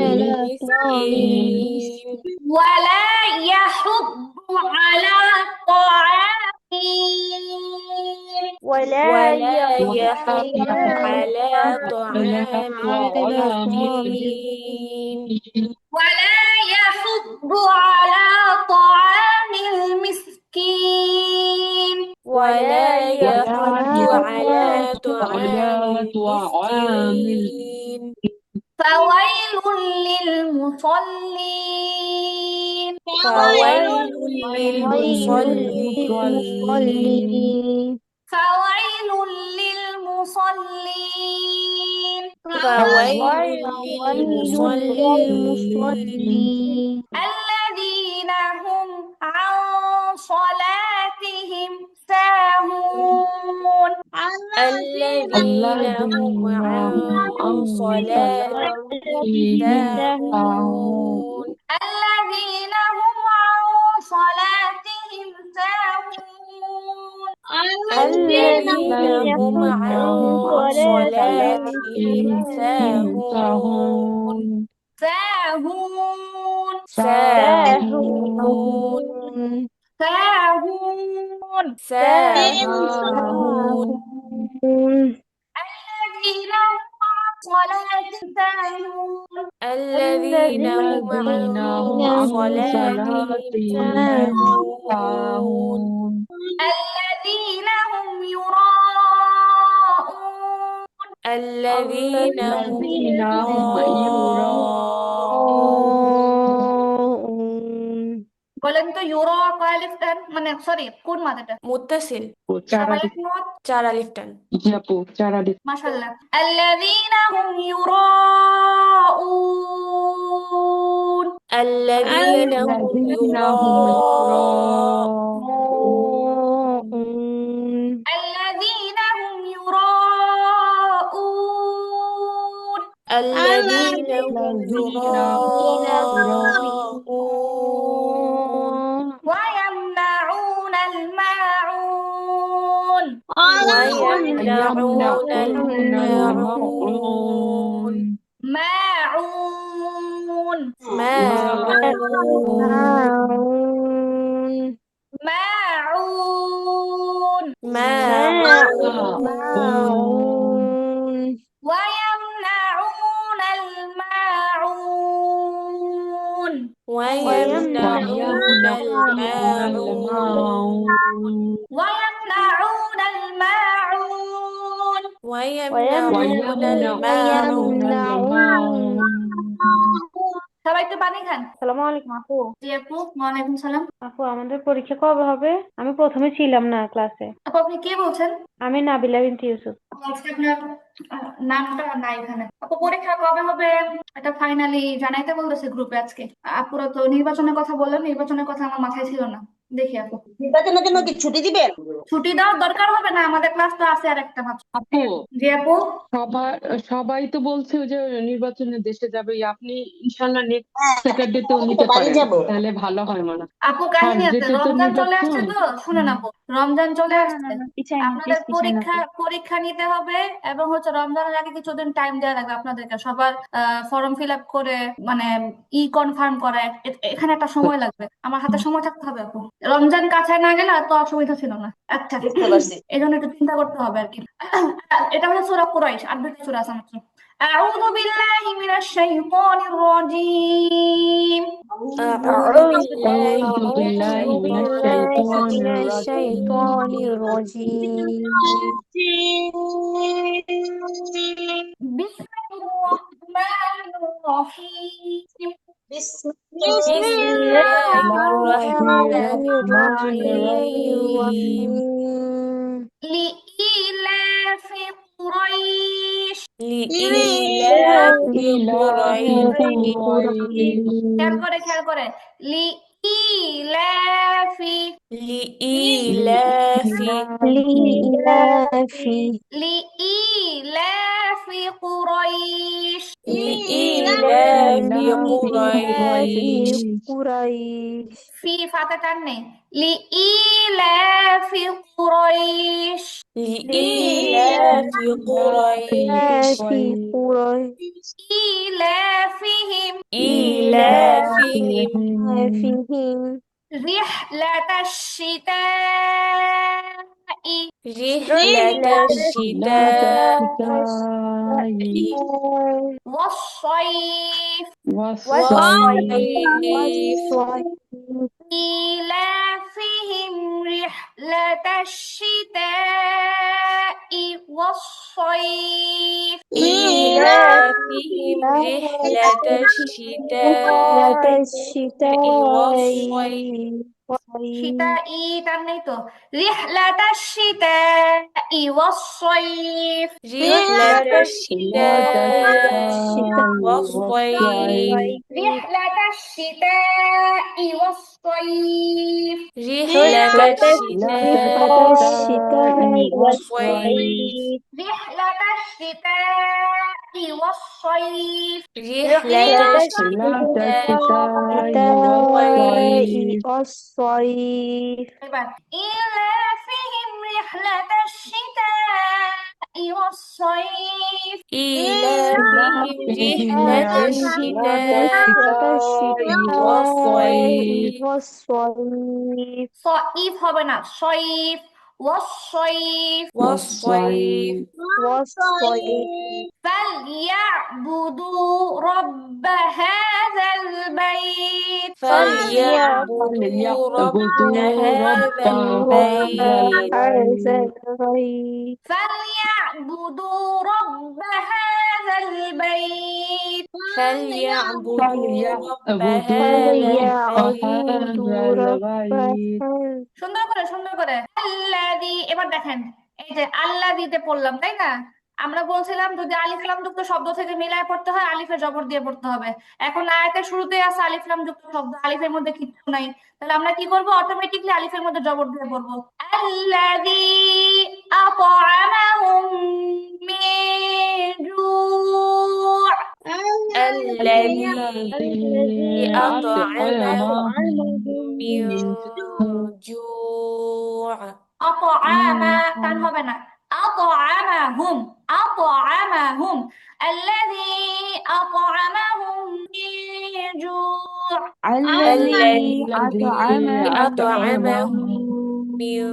المسكين ولا يحض على طعام ولا يحض على طعام على طعام المسكين ولا يحض على طعام المسكين ولا يحض على على طعام طعام المسكين فويل للمصلين فويل ويل للمصلين للمصلين فويل للمصلين فويل ويل للمصلين للمصلين الذين هم عن صلاتهم ساهون الذين هم عن صلاتهم ساهون الذين هم عن صلاتهم ساهون الذين هم عن صلاتهم ساهون ساهون ساهون ساهون ساهون الذين هم عن صلاتهم ساهون الذين هم عن صلاتهم ساهون الذين هم يراءون الذين هم يراءون বলেন তো ইউরো কয় টান মানে সরি কোন মাথাটা মুত্তাসিল সবাই একমত চার আলিফ টান মাশাআল্লাহ الذين هم يراءون الذين هم يراءون الذين هم يراءون الذين هم يراءون ويمنعون الماعون ويمنعون الماعون ماعون ماعون ماعون ماعون ويمنعون الماعون ويمنعون الماعون ويمنعون الماعون ويمنعون الماعون সবাই একটু পানি খান। আসসালামু আলাইকুম আপু। জি আপু, ওয়ালাইকুম সালাম। আপু আমাদের পরীক্ষা কবে হবে? আমি প্রথমে ছিলাম না ক্লাসে। আপু আপনি কে বলছেন? আমি নাবিলা বিনতি ইউসুফ। আজকে আপনার নামটা নাই এখানে। আপু পরীক্ষা কবে হবে এটা ফাইনালি জানাইতে বলতেছে গ্রুপে আজকে। আপুরা তো নির্বাচনের কথা বললেন, নির্বাচনের কথা আমার মাথায় ছিল না। দেখি আপু নির্বাচনের জন্য কি ছুটি দিবেন? ছুটি দেওয়ার দরকার হবে না, আমাদের ক্লাস তো আছে আর একটা মাত্র। আপু জি আপু। সবাই তো বলছে যে নির্বাচনের দেশে যাবে, আপনি ইনশাল্লাহ নেক্সট স্যাটারডে তেও নিতে বাড়ি পারেন, যাব। তাহলে ভালো হয় মনে হয়। আপু কাহিনী আছে, যেহেতু তো রমজান চলে আসছে নির্বাচন, তো, শুনেন আপু রমজান চলে না আসছে, পিছাই না, আপনাদের প্লিজ পিছাই না পরীক্ষা পরীক্ষা নিতে হবে এবং হচ্ছে রমজানের আগে কিছুদিন টাইম দেওয়া লাগবে আপনাদেরকে, সবার ফর্ম ফিল আপ করে মানে কনফার্ম করা, এখানে একটা সময় লাগবে, আমার হাতে সময় থাকতে হবে আপু। রমজান কাছায় না গেলে তো অসুবিধা ছিল না। আচ্ছা বুঝতে পারছি। এই জন্য একটু চিন্তা করতে হবে আর কি। এটা হলো সূরা কুরাইশ, আর দুইটা সূরা আছে মাত্র। أعوذ بالله من الشيطان الرجيم أعوذ بالله من الشيطان الرجيم بسم الرحمن الرحيم بسم بسم الله الرحمن الرحيم لإيلاف قريش لإيلاف إيلاف قريش قريش খেয়াল করে লি ইলাফি لإيلاف لإيلاف লি ইলাফি কুরাইশ لإيلاف لإيلاف قريش قريش ফি ফাতে টান নেই লি ইলাফি কুরাইশ لإيلاف قريش لإيلاف قريش ইলাফিহিম إيلافهم إيلافهم رحلة الشتاء رحلة الشتاء والصيف والصيف إيلافهم رحلة الشتاء والصيف إيلافهم رحلة الشتاء الشتاء والصيف شتاء টানেই তো رحلة الشتاء والصيف رحلة الشتاء والصيف رحلة الشتاء والصيف رحلة الشتاء والصيف رحلة الشتاء والصيف رحلة الشتاء والصيف والصيف এবার إيلافهم رحلة الشتاء والصيف إيلافهم رحلة الشتاء والصيف والصيف صيف হবে না صيف والصيف والصيف والصيف فليعبدوا رب هذا البيت فليعبدوا رب هذا البيت هذا البيت فليعبدوا رب هذا البيت فليعبدوا رب هذا البيت فليعبدوا رب সুন্দর করে আল্লাযী এবার দেখেন এই যে আল্লাযীতে পড়লাম তাই না আমরা বলছিলাম যদি আলিফ লাম যুক্ত শব্দ থেকে মিলায় পড়তে হয় আলিফে জবর দিয়ে পড়তে হবে এখন আয়াতের শুরুতেই আছে আলিফ লাম যুক্ত শব্দ আলিফের মধ্যে কিচ্ছু নাই তাহলে আমরা কি করব অটোমেটিকলি আলিফের মধ্যে জবর দিয়ে পড়বো আল্লাযী আত'আমাহুম মিন জু' الذي أطعمهم من جوع আত'আমা টান হবে না আত'আমাহুম আত'আমাহুম الذي أطعمهم من جوع الذي أطعمهم من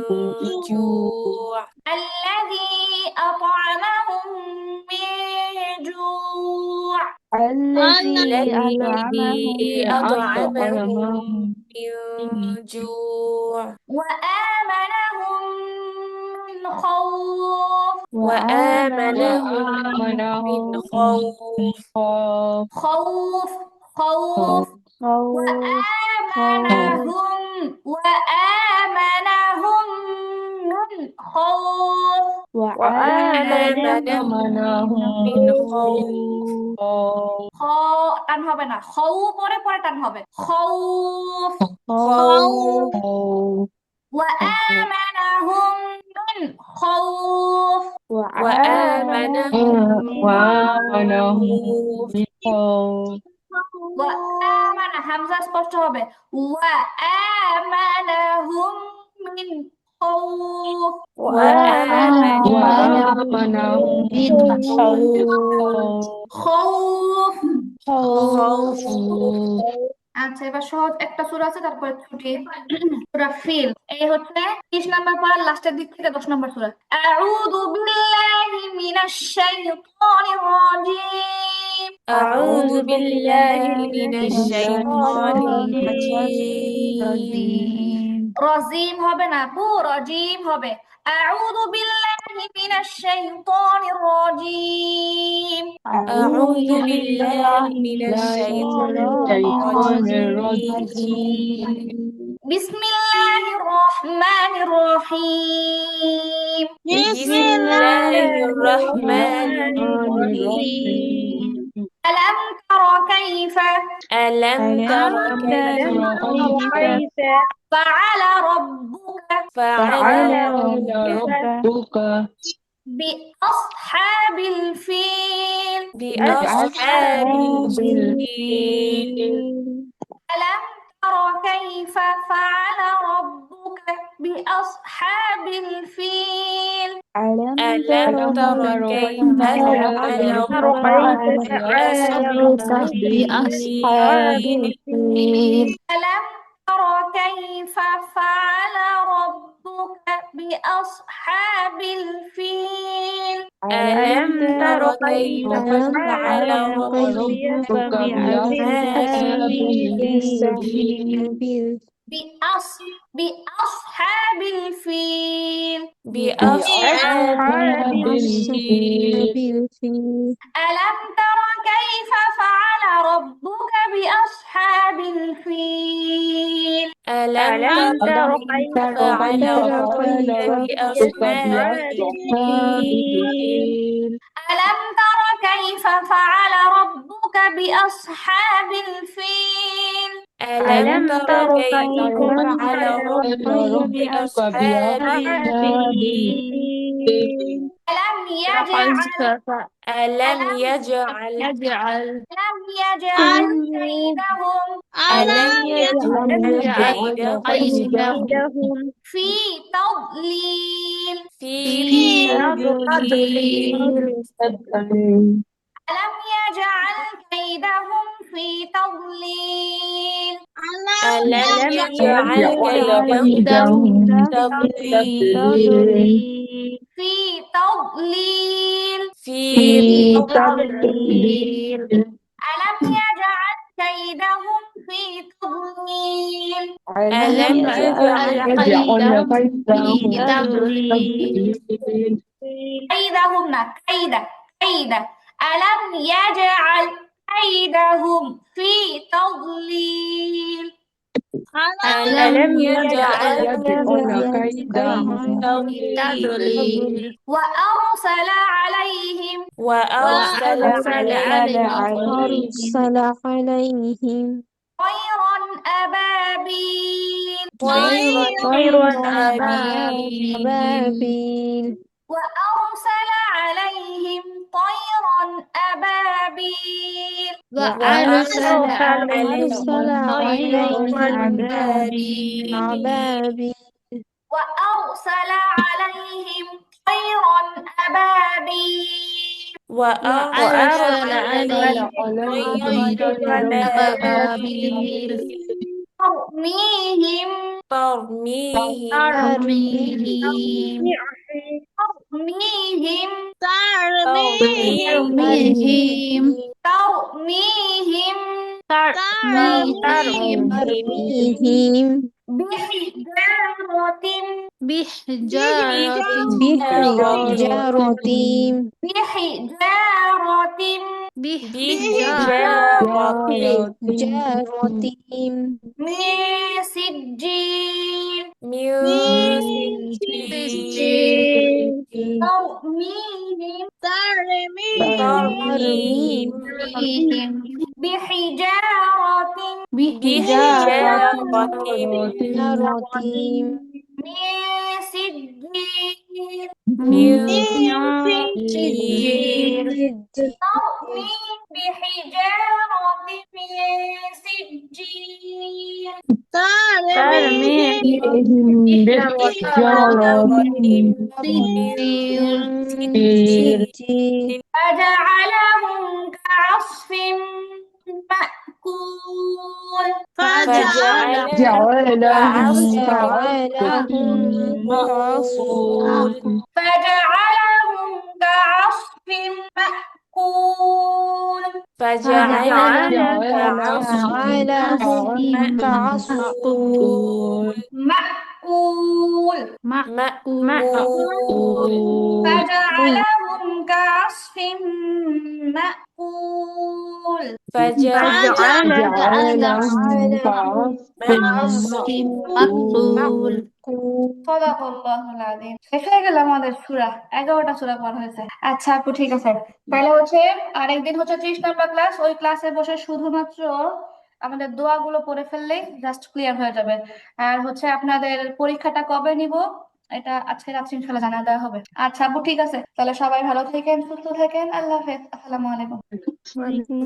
جوع الذي أطعمهم من جوع الذي أطعمهم من جوع وآمنهم من خوف وآمنهم من خوف خوف خوف وآمنهم من خوف وآمنهم من خوف টান হবে না খৌ পরে পরে টান হবে খৌফ خوف وآمنهم من خوف وآمنهم من خوف وآمن হামজা স্পষ্ট হবে وآمنهم من خوف وآمنهم من خوف خوف আচ্ছা এবার সহজ একটা সূরা আছে তারপরে ছুটি সূরা ফিল এই হচ্ছে 30 নাম্বার পড়ার লাস্টের দিক থেকে 10 নাম্বার সূরা আউযু বিল্লাহি মিনাশ শাইতানির রাজীম أعوذ بالله من الشيطان الرجيم রাজিম হবে না রাজিম হবে আউযু বিল্লাহি মিনাশ শাইতানির রাজীম أعوذ بالله من الشيطان الرجيم بسم الله الرحمن الرحيم بسم بسم الله الله الرحمن الرحمن الرحيم الرحيم ألم تر كيف ألم تر ألم كيف تر كيف فعل ربك فعل ربك بأصحاب الفيل بأصحاب الفيل ألم تر كيف فعل ربك بأصحاب الفيل ألم تر كيف فعل ربك بأصحاب الفيل ألم تر كيف فعل ربك بأصحاب الفيل ألم تر كيف فعل ربك بأصحاب الفيل بأصحاب الفيل بأصحاب الفيل ألم تر كيف فعل ربك بأصحاب الفيل ألم تر كيف فعل ربك بأصحاب الفيل ألم تر كيف فعل ربك بأصحاب الفيل ألم تر كيف فعل ربك بأصحاب الفيل ألم يجعل ألم يجعل ألم يجعل كيدهم ألم يجعل كيدهم في تضليل في في تضليل ألم يجعل كيدهم في تضليل ألم يجعل كيدهم في تضليل في تضليل في تضليل ألم يجعل كيدهم في تضليل ألم يجعل كيدهم في تضليل كيدهم كيد ألم يجعل كيدهم في تضليل ألم يجعل كيدهم في تضليل وأرسل عليهم وأرسل عليهم طيرا أبابيل طيرا أبابيل وأرسل عليهم طيرا أبابيل وأرسل عليهم طيرا أبابيل وأرسل عليهم طيرا أبابيل وأرسل عليهم طيرا أبابيل ترميهم ترميهم ترميهم ترميهم ترميهم ترميهم بحجارة بحجارة بحجارة من سجيل من سجيل سجيل ترميهم ترميم بحجارة بحجارة من سجيل من سجيل ترميهم بحجارة من سجيل ترميهم بحجارة من سجيل سجيل فجعلهم كعصف مأكول فجعلهم مأكول فجعلهم كعصف مأكول فجعلهم كعصف مأكول مأكول فجعلهم كعصف مأكول فجعلناه فجعلناه মাকবুল। مقبول সাদাকাল্লাহুল আযীম। শেষ হয়ে গেল আমাদের সূরা, 11টা সূরা পড়া হয়েছে। আচ্ছা আপু ঠিক আছে, তাহলে হচ্ছে আরেকদিন হচ্ছে 30 নম্বর ক্লাস, ওই ক্লাসে বসে শুধুমাত্র আমাদের দোয়াগুলো পড়ে ফেললেই জাস্ট ক্লিয়ার হয়ে যাবে। আর হচ্ছে আপনাদের পরীক্ষাটা কবে নিব এটা আজকে রাত্রে ইনশাল্লাহ জানা দেওয়া হবে। আচ্ছা আপু ঠিক আছে, তাহলে সবাই ভালো থাকেন, সুস্থ থাকেন, আল্লাহ হাফেজ, আসসালামু আলাইকুম। ওয়ালাইকুম